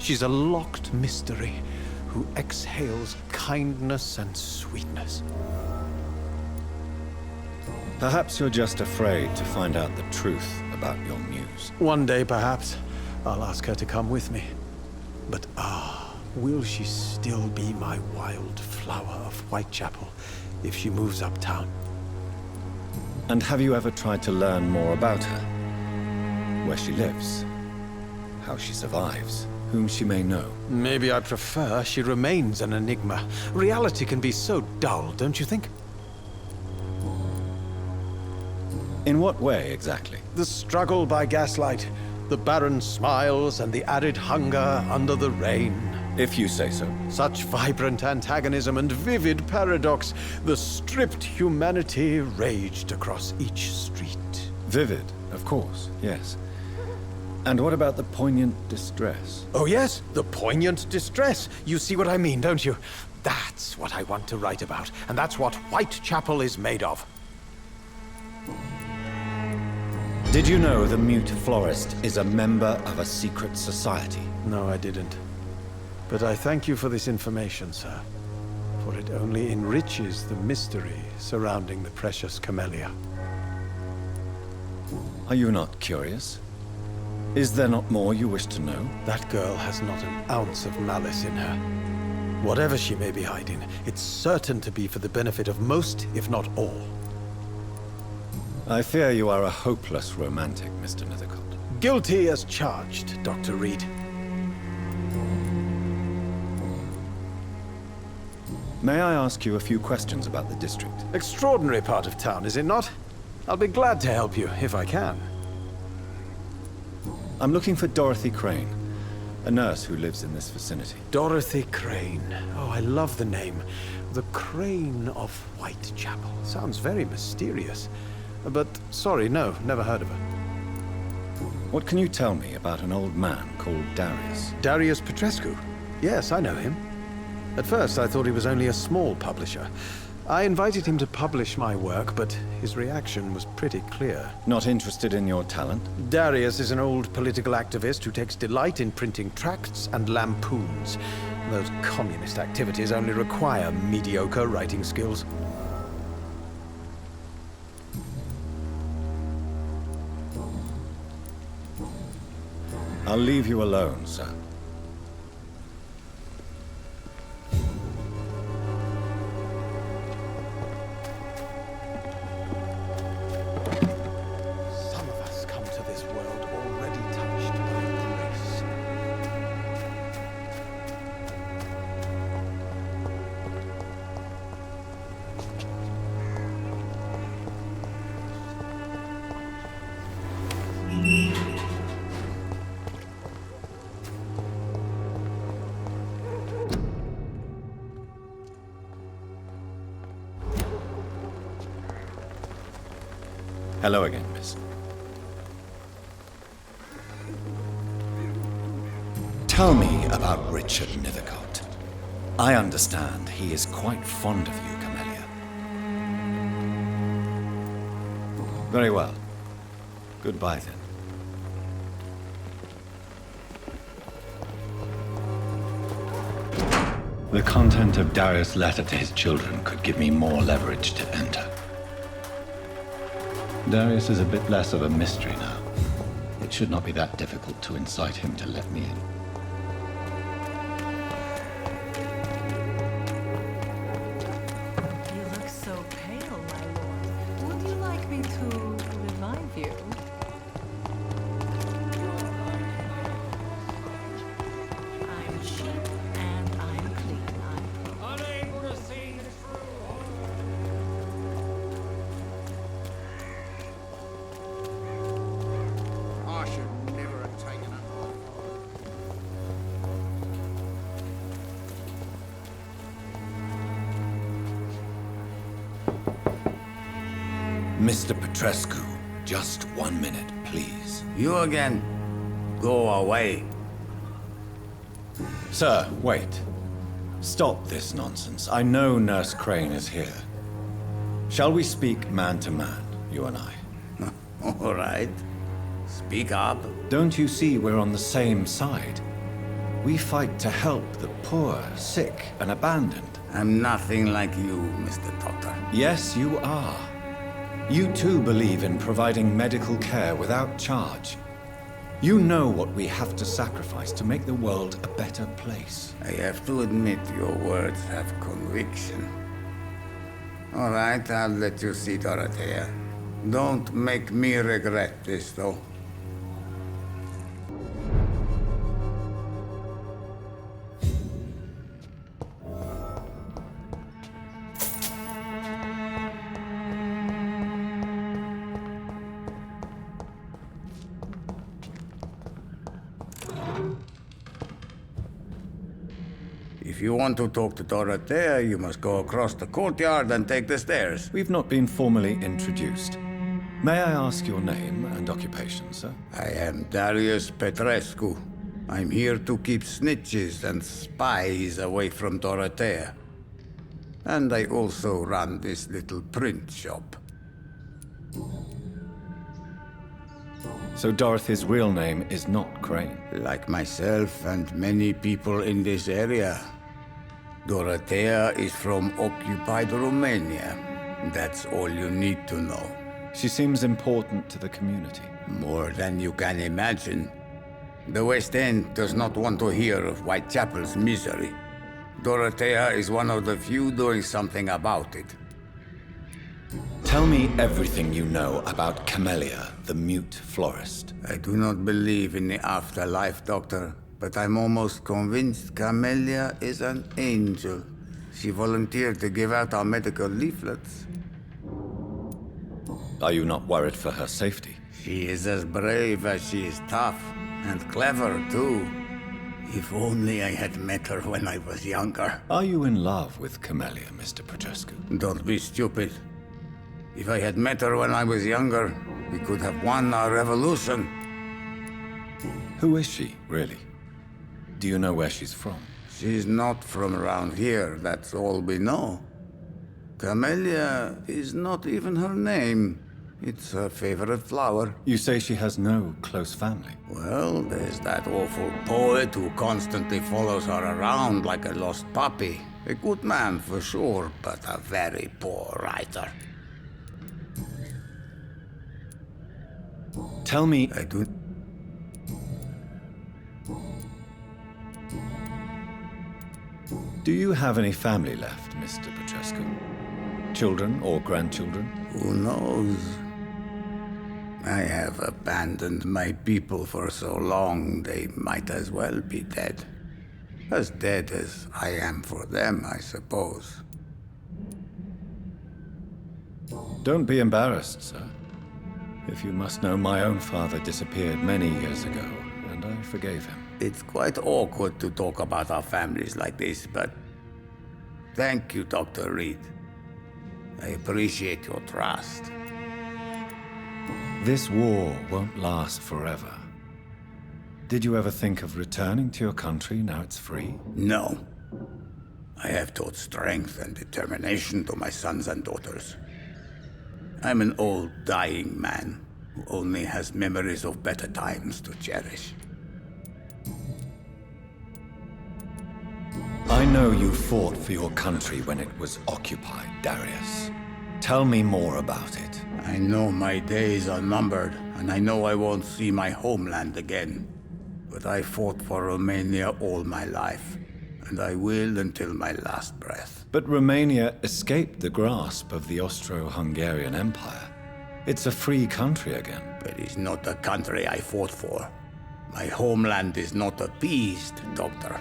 She's a locked mystery who exhales kindness and sweetness. Perhaps you're just afraid to find out the truth about your muse. One day, perhaps, I'll ask her to come with me. But will she still be my wild flower of Whitechapel if she moves uptown? And have you ever tried to learn more about her? Where she lives? How she survives? Whom she may know? Maybe I prefer she remains an enigma. Reality can be so dull, don't you think? In what way, exactly? The struggle by gaslight, the barren smiles and the arid hunger under the rain. If you say so. Such vibrant antagonism and vivid paradox. The stripped humanity raged across each street. Vivid, of course, yes. And what about the poignant distress? Oh yes, the poignant distress. You see what I mean, don't you? That's what I want to write about, and that's what Whitechapel is made of. Did you know the mute florist is a member of a secret society? No, I didn't. But I thank you for this information, sir. For it only enriches the mystery surrounding the precious Camellia. Are you not curious? Is there not more you wish to know? That girl has not an ounce of malice in her. Whatever she may be hiding, it's certain to be for the benefit of most, if not all. I fear you are a hopeless romantic, Mr. Nethercott. Guilty as charged, Dr. Reid. May I ask you a few questions about the district? Extraordinary part of town, is it not? I'll be glad to help you, if I can. I'm looking for Dorothy Crane, a nurse who lives in this vicinity. Dorothy Crane. Oh, I love the name. The Crane of Whitechapel. Sounds very mysterious. But, sorry, no, never heard of her. What can you tell me about an old man called Darius? Darius Petrescu? Yes, I know him. At first, I thought he was only a small publisher. I invited him to publish my work, but his reaction was pretty clear. Not interested in your talent? Darius is an old political activist who takes delight in printing tracts and lampoons. Those communist activities only require mediocre writing skills. I'll leave you alone, sir. Some of us come to this world already touched by grace. Hello again, miss. Tell me about Richard Nethercott. I understand he is quite fond of you, Camellia. Very well. Goodbye, then. The content of Darius' letter to his children could give me more leverage to enter. Darius is a bit less of a mystery now. It should not be that difficult to incite him to let me in. You look so pale, my lord. Would you like me to revive you? I'm cheap and I'm clean. I'm unable to see the I should never have taken it. Mr. Petrescu, just 1 minute, please. You again? Go away. Sir, wait. Stop this nonsense. I know Nurse Crane is here. Shall we speak man to man, you and I? All right. Speak up. Don't you see we're on the same side? We fight to help the poor, sick, and abandoned. I'm nothing like you, Mr. Doctor. Yes, you are. You too believe in providing medical care without charge. You know what we have to sacrifice to make the world a better place. I have to admit your words have conviction. All right, I'll let you see Dorothea. Don't make me regret this, though. If you want to talk to Dorothea, you must go across the courtyard and take the stairs. We've not been formally introduced. May I ask your name and occupation, sir? I am Darius Petrescu. I'm here to keep snitches and spies away from Dorothea. And I also run this little print shop. So Dorothy's real name is not Crane? Like myself and many people in this area. Dorothea is from occupied Romania. That's all you need to know. She seems important to the community. More than you can imagine. The West End does not want to hear of Whitechapel's misery. Dorothea is one of the few doing something about it. Tell me everything you know about Camellia, the mute florist. I do not believe in the afterlife, Doctor, but I'm almost convinced Camellia is an angel. She volunteered to give out our medical leaflets. Are you not worried for her safety? She is as brave as she is tough, and clever, too. If only I had met her when I was younger. Are you in love with Camellia, Mr. Petrescu? Don't be stupid. If I had met her when I was younger, we could have won our revolution. Who is she, really? Do you know where she's from? She's not from around here, that's all we know. Camellia is not even her name. It's her favorite flower. You say she has no close family? Well, there's that awful poet who constantly follows her around like a lost puppy. A good man for sure, but a very poor writer. Tell me... I do... Do you have any family left, Mr. Petrescu? Children or grandchildren? Who knows? I have abandoned my people for so long, they might as well be dead. As dead as I am for them, I suppose. Don't be embarrassed, sir. If you must know, my own father disappeared many years ago, and I forgave him. It's quite awkward to talk about our families like this, but... Thank you, Dr. Reid. I appreciate your trust. This war won't last forever. Did you ever think of returning to your country now it's free? No. I have taught strength and determination to my sons and daughters. I'm an old, dying man who only has memories of better times to cherish. I know you fought for your country when it was occupied, Darius. Tell me more about it. I know my days are numbered, and I know I won't see my homeland again. But I fought for Romania all my life, and I will until my last breath. But Romania escaped the grasp of the Austro-Hungarian Empire. It's a free country again. But it's not the country I fought for. My homeland is not appeased, Doctor.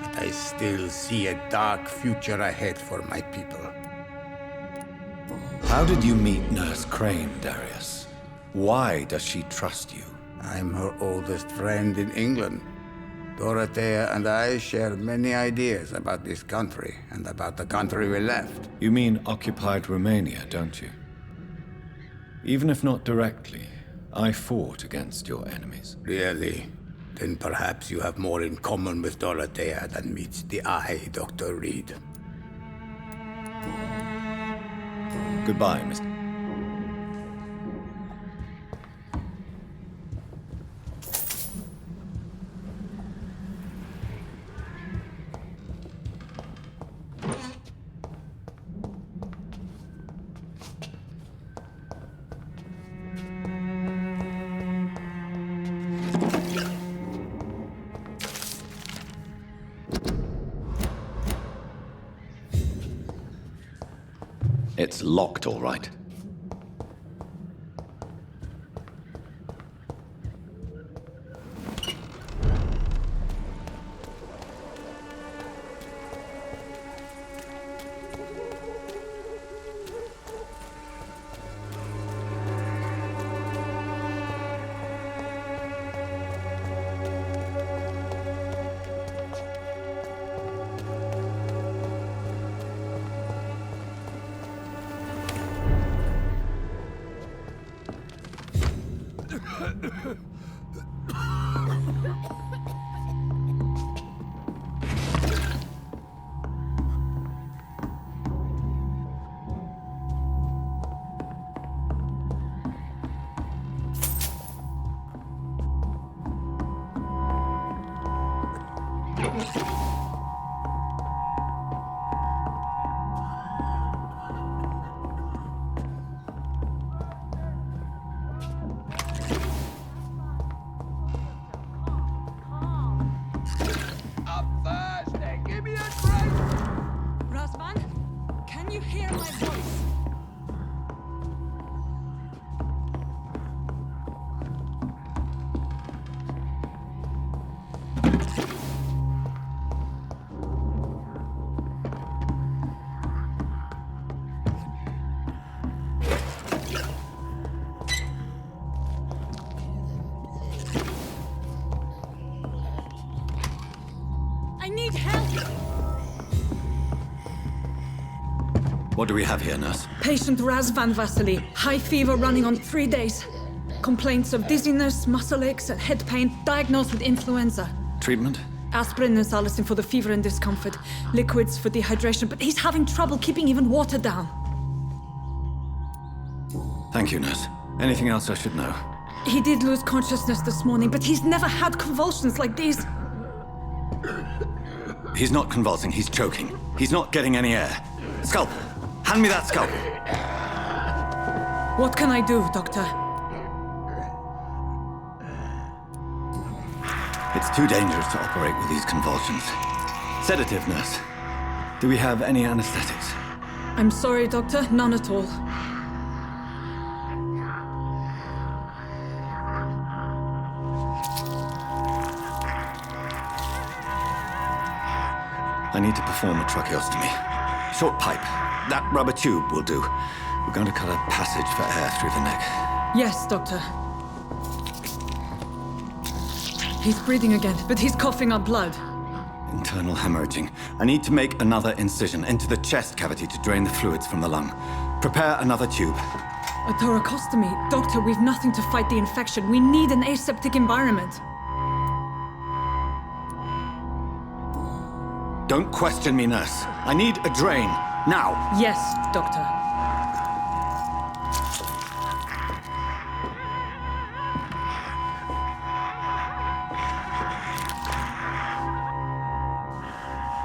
And I still see a dark future ahead for my people. How did you meet Nurse Crane, Darius? Why does she trust you? I'm her oldest friend in England. Dorothea and I share many ideas about this country and about the country we left. You mean occupied Romania, don't you? Even if not directly, I fought against your enemies. Really? Then perhaps you have more in common with Dorothea than meets the eye, Dr. Reid. Goodbye, Mr. It's locked, all right. What do we have here, nurse? Patient Raz Van Vasily. High fever running on 3 days. Complaints of dizziness, muscle aches, and head pain. Diagnosed with influenza. Treatment? Aspirin and salicin for the fever and discomfort. Liquids for dehydration, but he's having trouble keeping even water down. Thank you, nurse. Anything else I should know? He did lose consciousness this morning, but he's never had convulsions like these. He's not convulsing, he's choking. He's not getting any air. Scalpel! Hand me that scalpel! What can I do, Doctor? It's too dangerous to operate with these convulsions. Sedative, nurse. Do we have any anesthetics? I'm sorry, Doctor. None at all. I need to perform a tracheostomy. Short pipe. That rubber tube will do. We're going to cut a passage for air through the neck. Yes, Doctor. He's breathing again, but he's coughing up blood. Internal hemorrhaging. I need to make another incision into the chest cavity to drain the fluids from the lung. Prepare another tube. A thoracostomy. Doctor, we've nothing to fight the infection. We need an aseptic environment. Don't question me, nurse. I need a drain. Now. Yes, Doctor.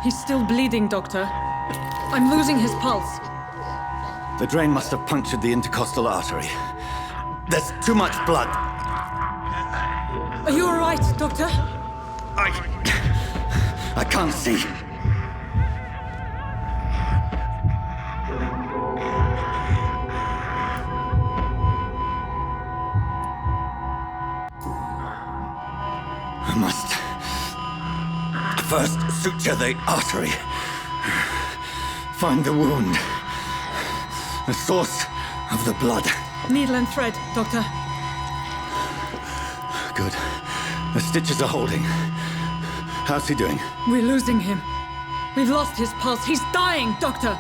He's still bleeding, Doctor. I'm losing his pulse. The drain must have punctured the intercostal artery. There's too much blood. Are you all right, Doctor? I can't see. I must first suture the artery. Find the wound. The source of the blood. Needle and thread, Doctor. Good. The stitches are holding. How's he doing? We're losing him. We've lost his pulse. He's dying, Doctor!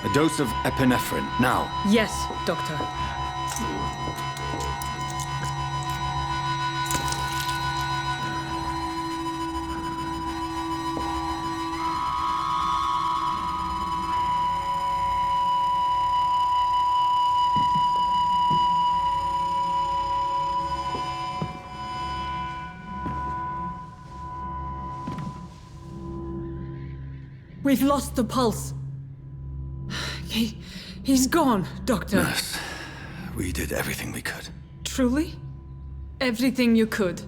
A dose of epinephrine, now. Yes, Doctor. We've lost the pulse. He's gone, Doctor. Nurse, we did everything we could. Truly? Everything you could?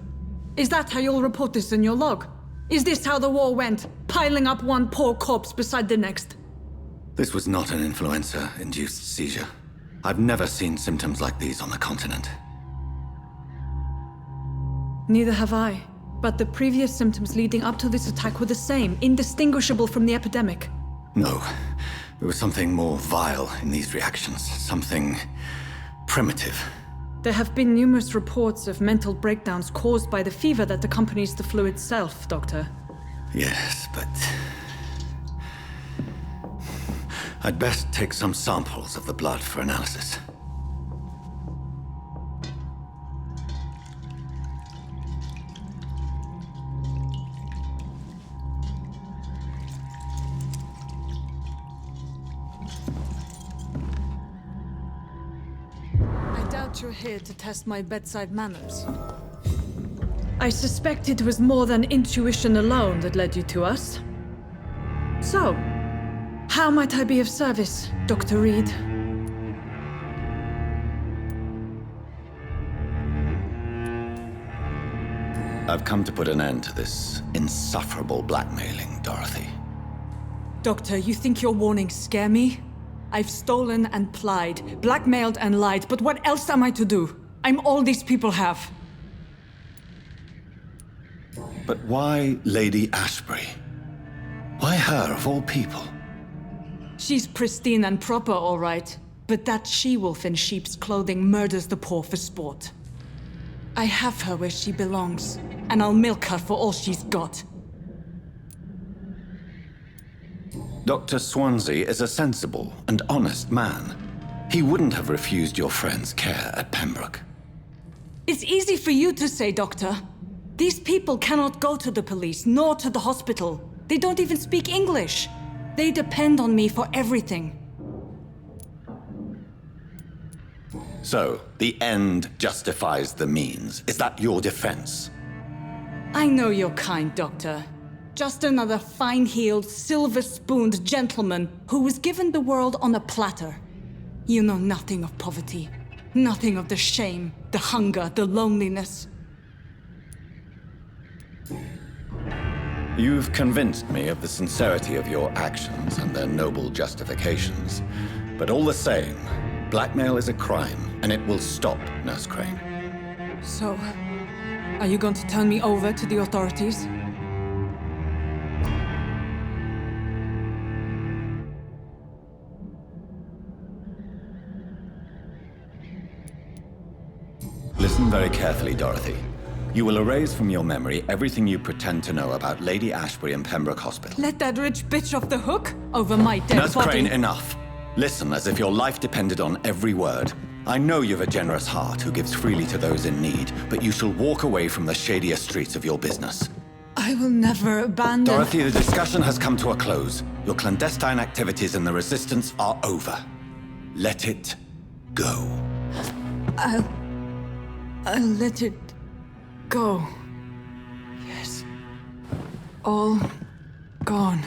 Is that how you'll report this in your log? Is this how the war went? Piling up one poor corpse beside the next? This was not an influenza-induced seizure. I've never seen symptoms like these on the continent. Neither have I. But the previous symptoms leading up to this attack were the same, indistinguishable from the epidemic. No. There was something more vile in these reactions. Something primitive. There have been numerous reports of mental breakdowns caused by the fever that accompanies the flu itself, Doctor. Yes, but I'd best take some samples of the blood for analysis. You're here to test my bedside manners. I suspect it was more than intuition alone that led you to us. So, how might I be of service, Dr. Reid? I've come to put an end to this insufferable blackmailing, Dorothy. Doctor, you think your warnings scare me? I've stolen and plied, blackmailed and lied, but what else am I to do? I'm all these people have. But why Lady Ashbury? Why her, of all people? She's pristine and proper, all right. But that she-wolf in sheep's clothing murders the poor for sport. I have her where she belongs, and I'll milk her for all she's got. Dr. Swansea is a sensible and honest man. He wouldn't have refused your friend's care at Pembroke. It's easy for you to say, Doctor. These people cannot go to the police, nor to the hospital. They don't even speak English. They depend on me for everything. So, the end justifies the means. Is that your defense? I know you're kind, Doctor. Just another fine-heeled, silver-spooned gentleman who was given the world on a platter. You know nothing of poverty. Nothing of the shame, the hunger, the loneliness. You've convinced me of the sincerity of your actions and their noble justifications. But all the same, blackmail is a crime, and it will stop, Nurse Crane. So, are you going to turn me over to the authorities? Listen very carefully, Dorothy. You will erase from your memory everything you pretend to know about Lady Ashbury and Pembroke Hospital. Let that rich bitch off the hook over my dead Nurse body. Crane, enough. Listen as if your life depended on every word. I know you've a generous heart who gives freely to those in need, but you shall walk away from the shadier streets of your business. I will never abandon... Dorothy, the discussion has come to a close. Your clandestine activities in the Resistance are over. Let it go. I'll let it go. Yes. All gone.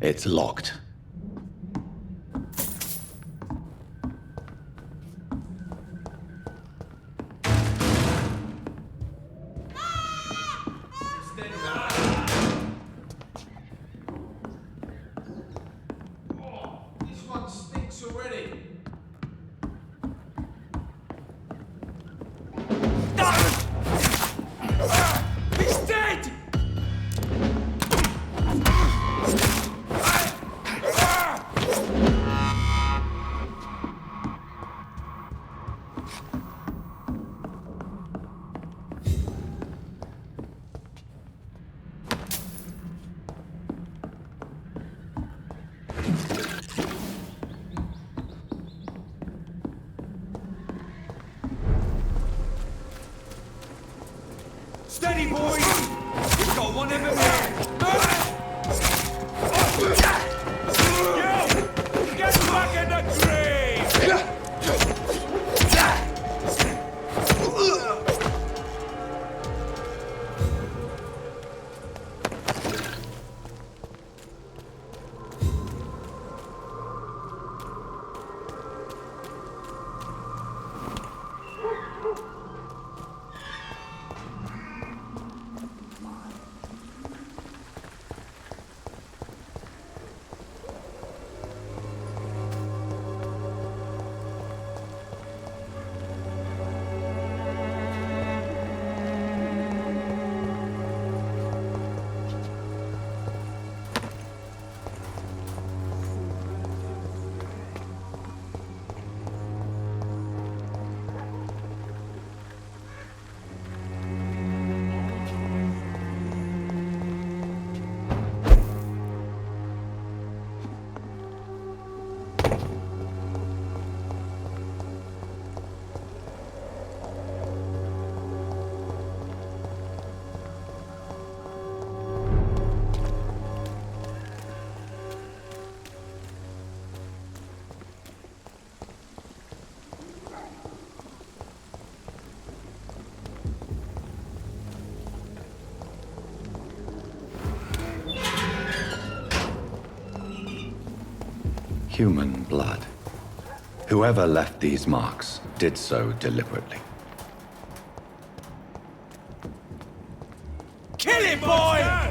It's locked. This one stinks already. He's dead! Steady, boys! We've got one in the man! You! Get back in the grave! Human blood. Whoever left these marks did so deliberately. Kill him, boy!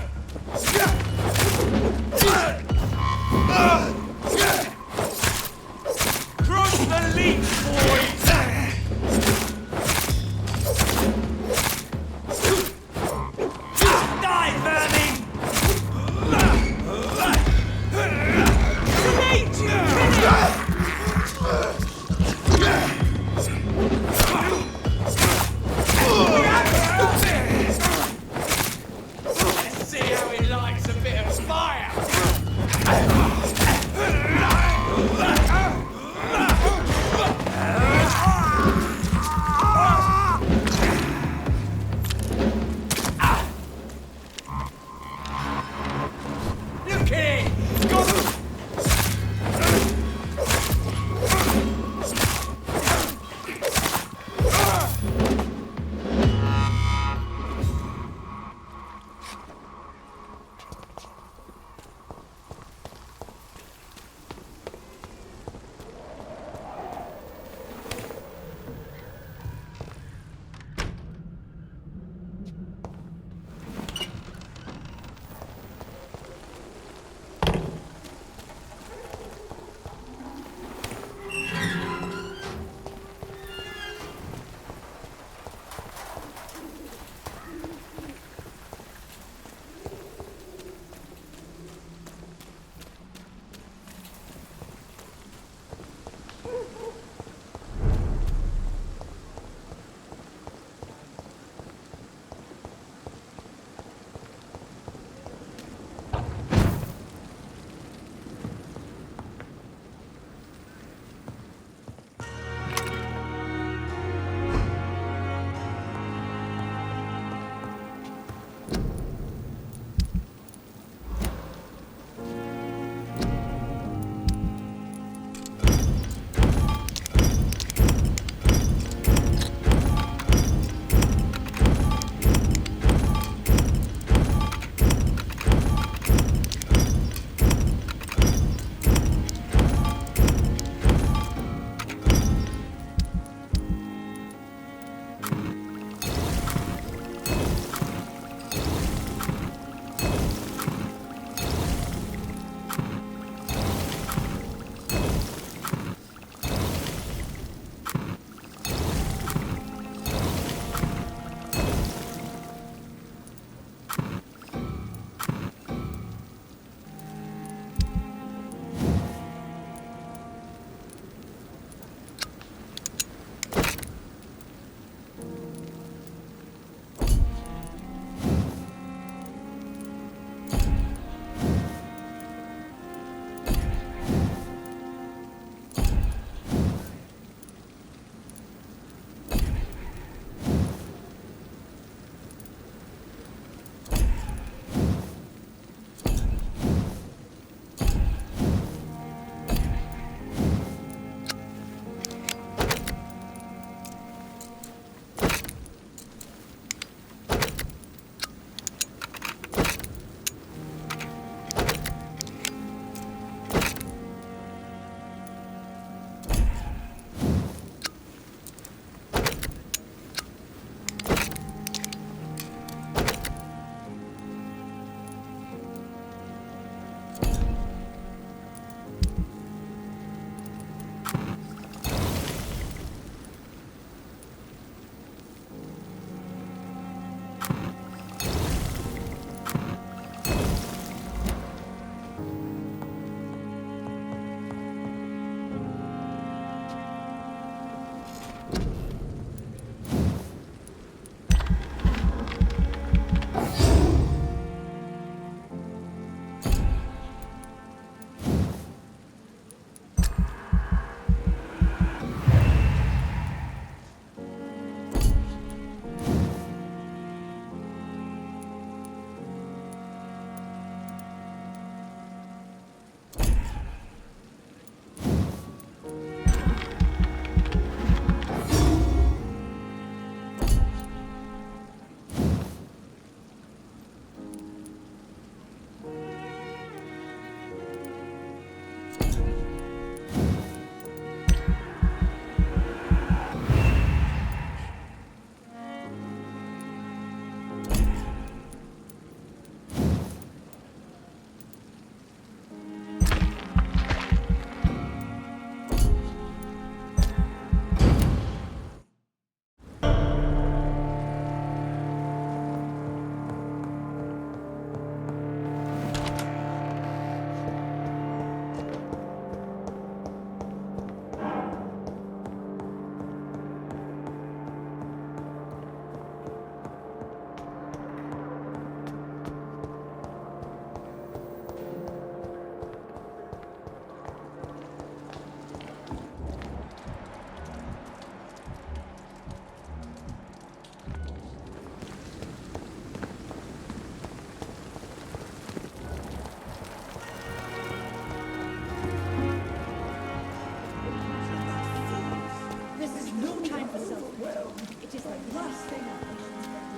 It is the last thing our patients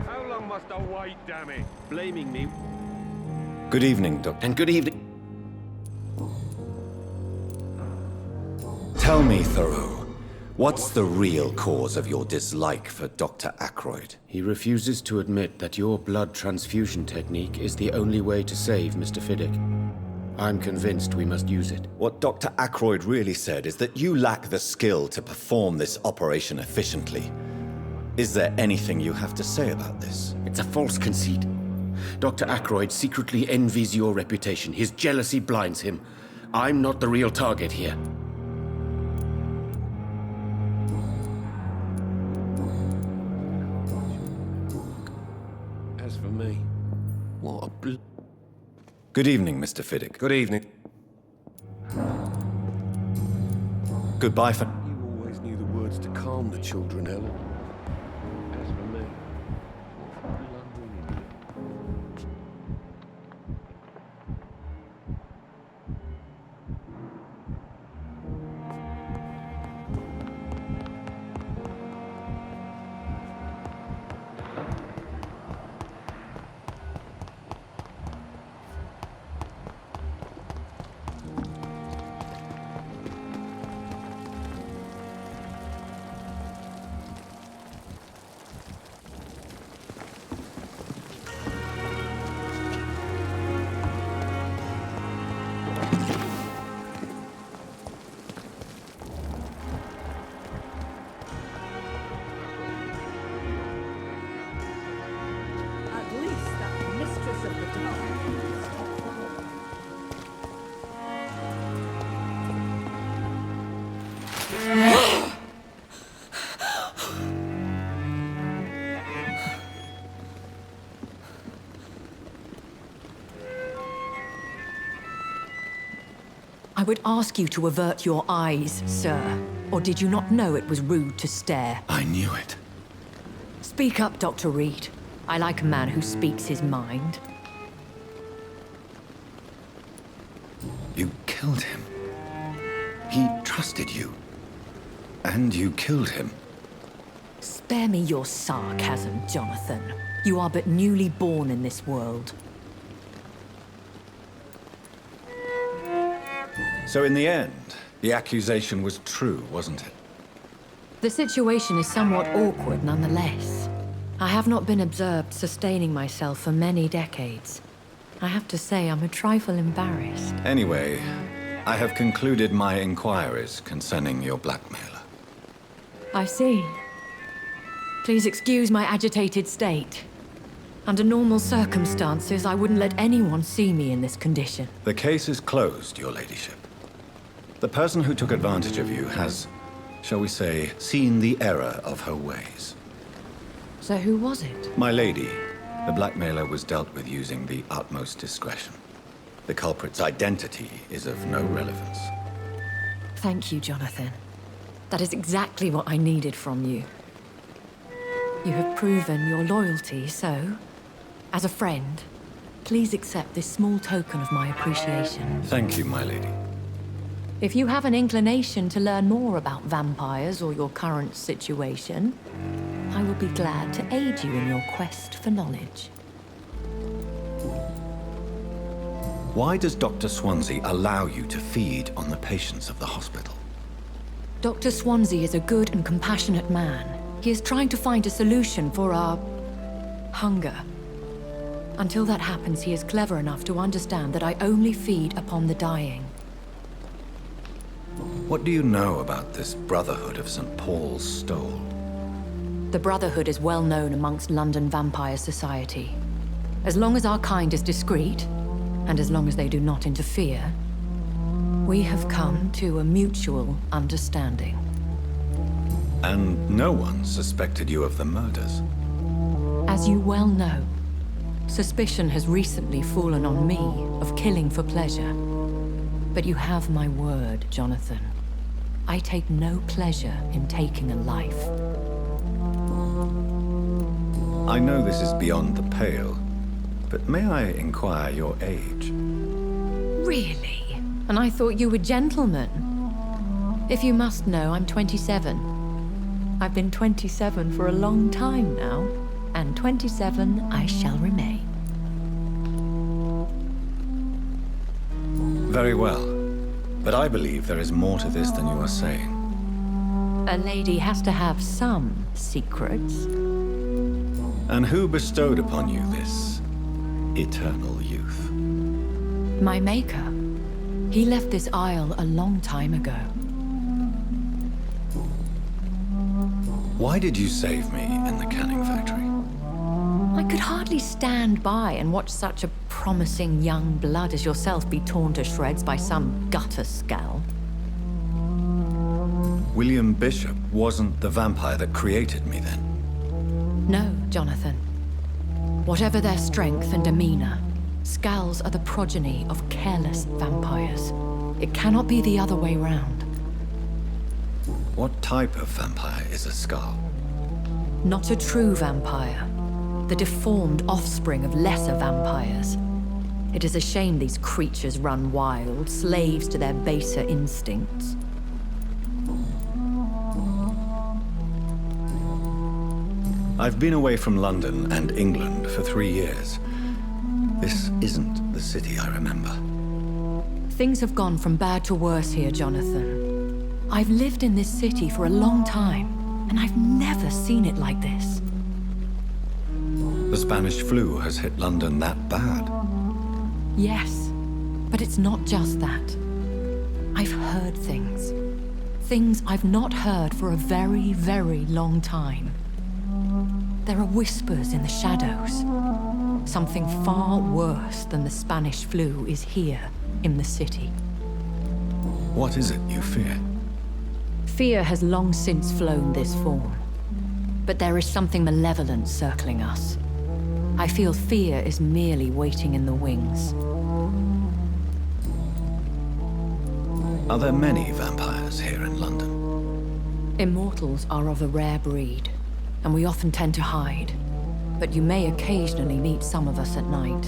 How long must I wait, damn it? Blaming me. Good evening, Doctor. And good evening. Tell me, Thoreau, what's the real cause of your dislike for Dr. Ackroyd? He refuses to admit that your blood transfusion technique is the only way to save Mr. Fiddick. I'm convinced we must use it. What Dr. Ackroyd really said is that you lack the skill to perform this operation efficiently. Is there anything you have to say about this? It's a false conceit. Dr. Ackroyd secretly envies your reputation. His jealousy blinds him. I'm not the real target here. As for me, what a Good evening, Mr. Fiddick. Good evening. Goodbye for... You always knew the words to calm the children, Helen. As for me, I would ask you to avert your eyes, sir. Or did you not know it was rude to stare? I knew it. Speak up, Dr. Reid. I like a man who speaks his mind. You killed him. He trusted you. And you killed him. Spare me your sarcasm, Jonathan. You are but newly born in this world. So in the end, the accusation was true, wasn't it? The situation is somewhat awkward nonetheless. I have not been observed sustaining myself for many decades. I have to say I'm a trifle embarrassed. Anyway, I have concluded my inquiries concerning your blackmailer. I see. Please excuse my agitated state. Under normal circumstances, I wouldn't let anyone see me in this condition. The case is closed, your ladyship. The person who took advantage of you has, shall we say, seen the error of her ways. So who was it? My lady, the blackmailer was dealt with using the utmost discretion. The culprit's identity is of no relevance. Thank you, Jonathan. That is exactly what I needed from you. You have proven your loyalty, so, as a friend, please accept this small token of my appreciation. Thank you, my lady. If you have an inclination to learn more about vampires or your current situation, I will be glad to aid you in your quest for knowledge. Why does Dr. Swansea allow you to feed on the patients of the hospital? Dr. Swansea is a good and compassionate man. He is trying to find a solution for our hunger. Until that happens, he is clever enough to understand that I only feed upon the dying. What do you know about this Brotherhood of St. Paul's Stole? The Brotherhood is well known amongst London vampire society. As long as our kind is discreet, and as long as they do not interfere, we have come to a mutual understanding. And no one suspected you of the murders. As you well know, suspicion has recently fallen on me of killing for pleasure. But you have my word, Jonathan. I take no pleasure in taking a life. I know this is beyond the pale, but may I inquire your age? Really? And I thought you were gentlemen. If you must know, I'm 27. I've been 27 for a long time now, and 27 I shall remain. Very well, but I believe there is more to this than you are saying. A lady has to have some secrets. And who bestowed upon you this eternal youth? My maker. He left this isle a long time ago. Why did you save me in the canning factory? I could hardly stand by and watch such a promising young blood as yourself be torn to shreds by some gutter skal. William Bishop wasn't the vampire that created me then? No, Jonathan. Whatever their strength and demeanor, skals are the progeny of careless vampires. It cannot be the other way round. What type of vampire is a skal? Not a true vampire. The deformed offspring of lesser vampires. It is a shame these creatures run wild, slaves to their baser instincts. I've been away from London and England for 3 years. This isn't the city I remember. Things have gone from bad to worse here, Jonathan. I've lived in this city for a long time, and I've never seen it like this. The Spanish flu has hit London that bad? Yes, but it's not just that. I've heard things. Things I've not heard for a very, very long time. There are whispers in the shadows. Something far worse than the Spanish flu is here in the city. What is it you fear? Fear has long since flown this form. But there is something malevolent circling us. I feel fear is merely waiting in the wings. Are there many vampires here in London? Immortals are of a rare breed, and we often tend to hide. But you may occasionally meet some of us at night.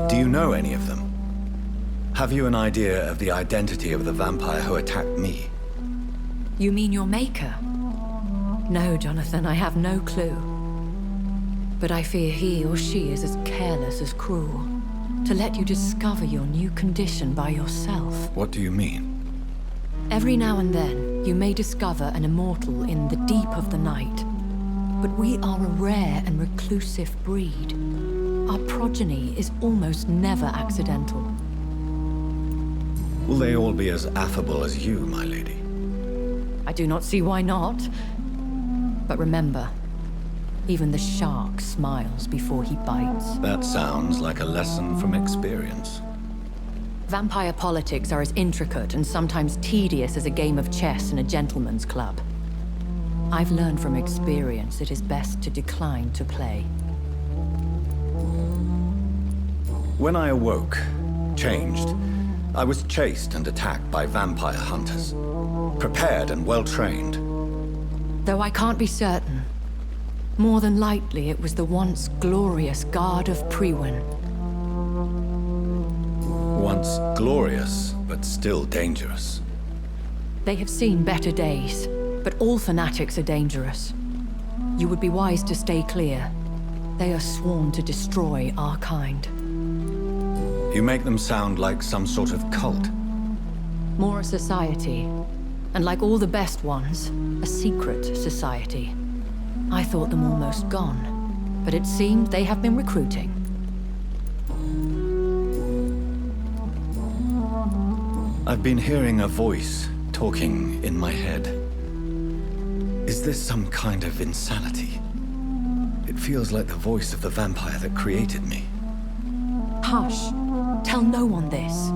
Do you know any of them? Have you an idea of the identity of the vampire who attacked me? You mean your maker? No, Jonathan, I have no clue. But I fear he or she is as careless as cruel. To let you discover your new condition by yourself. What do you mean? Every now and then, you may discover an immortal in the deep of the night. But we are a rare and reclusive breed. Our progeny is almost never accidental. Will they all be as affable as you, my lady? I do not see why not. But remember, even the shark smiles before he bites. That sounds like a lesson from experience. Vampire politics are as intricate and sometimes tedious as a game of chess in a gentleman's club. I've learned from experience it is best to decline to play. When I awoke, changed, I was chased and attacked by vampire hunters. Prepared and well-trained. Though I can't be certain, more than likely it was the once glorious Guard of Priwen. Once glorious, but still dangerous. They have seen better days, but all fanatics are dangerous. You would be wise to stay clear. They are sworn to destroy our kind. You make them sound like some sort of cult. More a society, and like all the best ones, a secret society. I thought them almost gone, but it seems they have been recruiting. I've been hearing a voice talking in my head. Is this some kind of insanity? It feels like the voice of the vampire that created me. Hush. Tell no one this.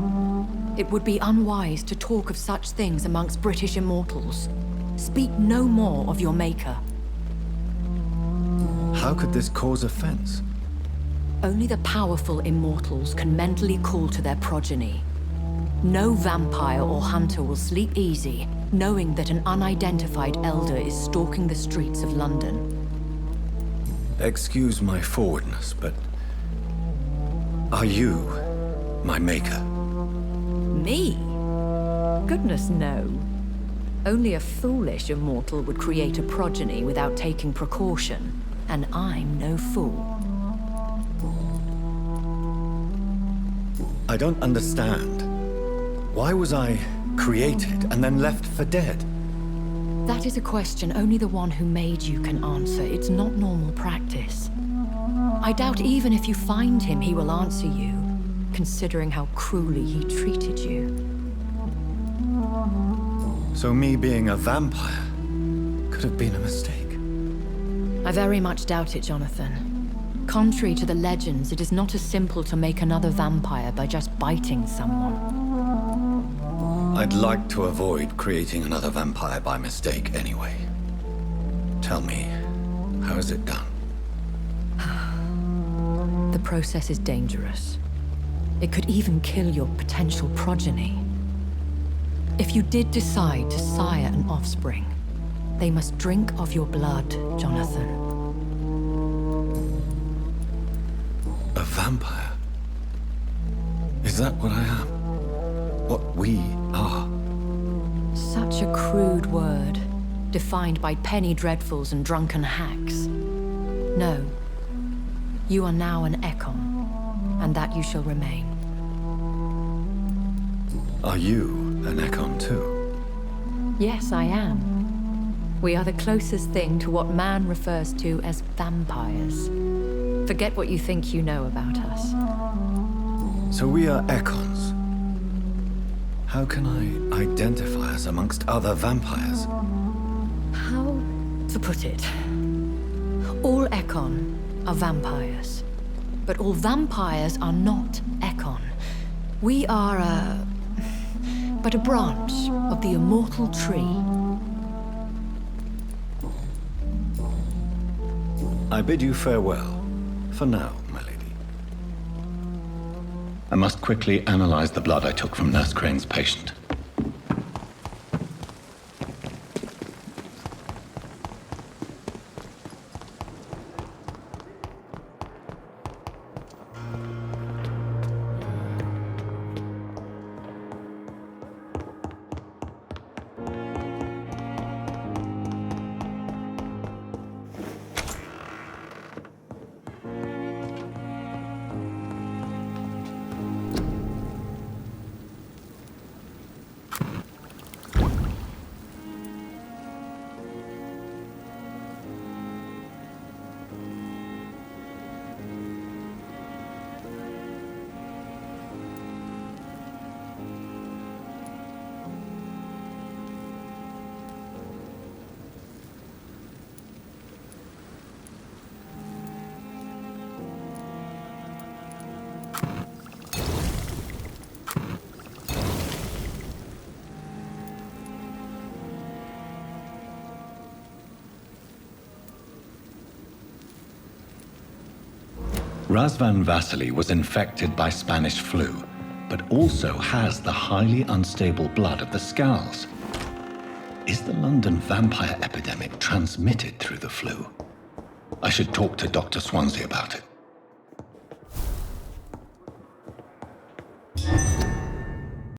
It would be unwise to talk of such things amongst British immortals. Speak no more of your maker. How could this cause offense? Only the powerful immortals can mentally call to their progeny. No vampire or hunter will sleep easy, knowing that an unidentified elder is stalking the streets of London. Excuse my forwardness, but... are you my maker? Me? Goodness, no. Only a foolish immortal would create a progeny without taking precaution, and I'm no fool. I don't understand. Why was I created and then left for dead? That is a question only the one who made you can answer. It's not normal practice. I doubt even if you find him, he will answer you, considering how cruelly he treated you. So me being a vampire could have been a mistake. I very much doubt it, Jonathan. Contrary to the legends, it is not as simple to make another vampire by just biting someone. I'd like to avoid creating another vampire by mistake anyway. Tell me, how is it done? The process is dangerous. It could even kill your potential progeny. If you did decide to sire an offspring, they must drink of your blood, Jonathan. A vampire? Is that what I am? What we are? Such a crude word, defined by penny dreadfuls and drunken hacks. No. You are now an Ekon, and that you shall remain. Are you an Ekon too? Yes, I am. We are the closest thing to what man refers to as vampires. Forget what you think you know about us. So we are Ekons. How can I identify us amongst other vampires? How to put it? All Ekon are vampires. But all vampires are not Ekon. We are but a branch of the immortal tree. I bid you farewell, for now, my lady. I must quickly analyze the blood I took from Nurse Crane's patient. Razvan Vasily was infected by Spanish flu, but also has the highly unstable blood of the skals. Is the London vampire epidemic transmitted through the flu? I should talk to Dr. Swansea about it.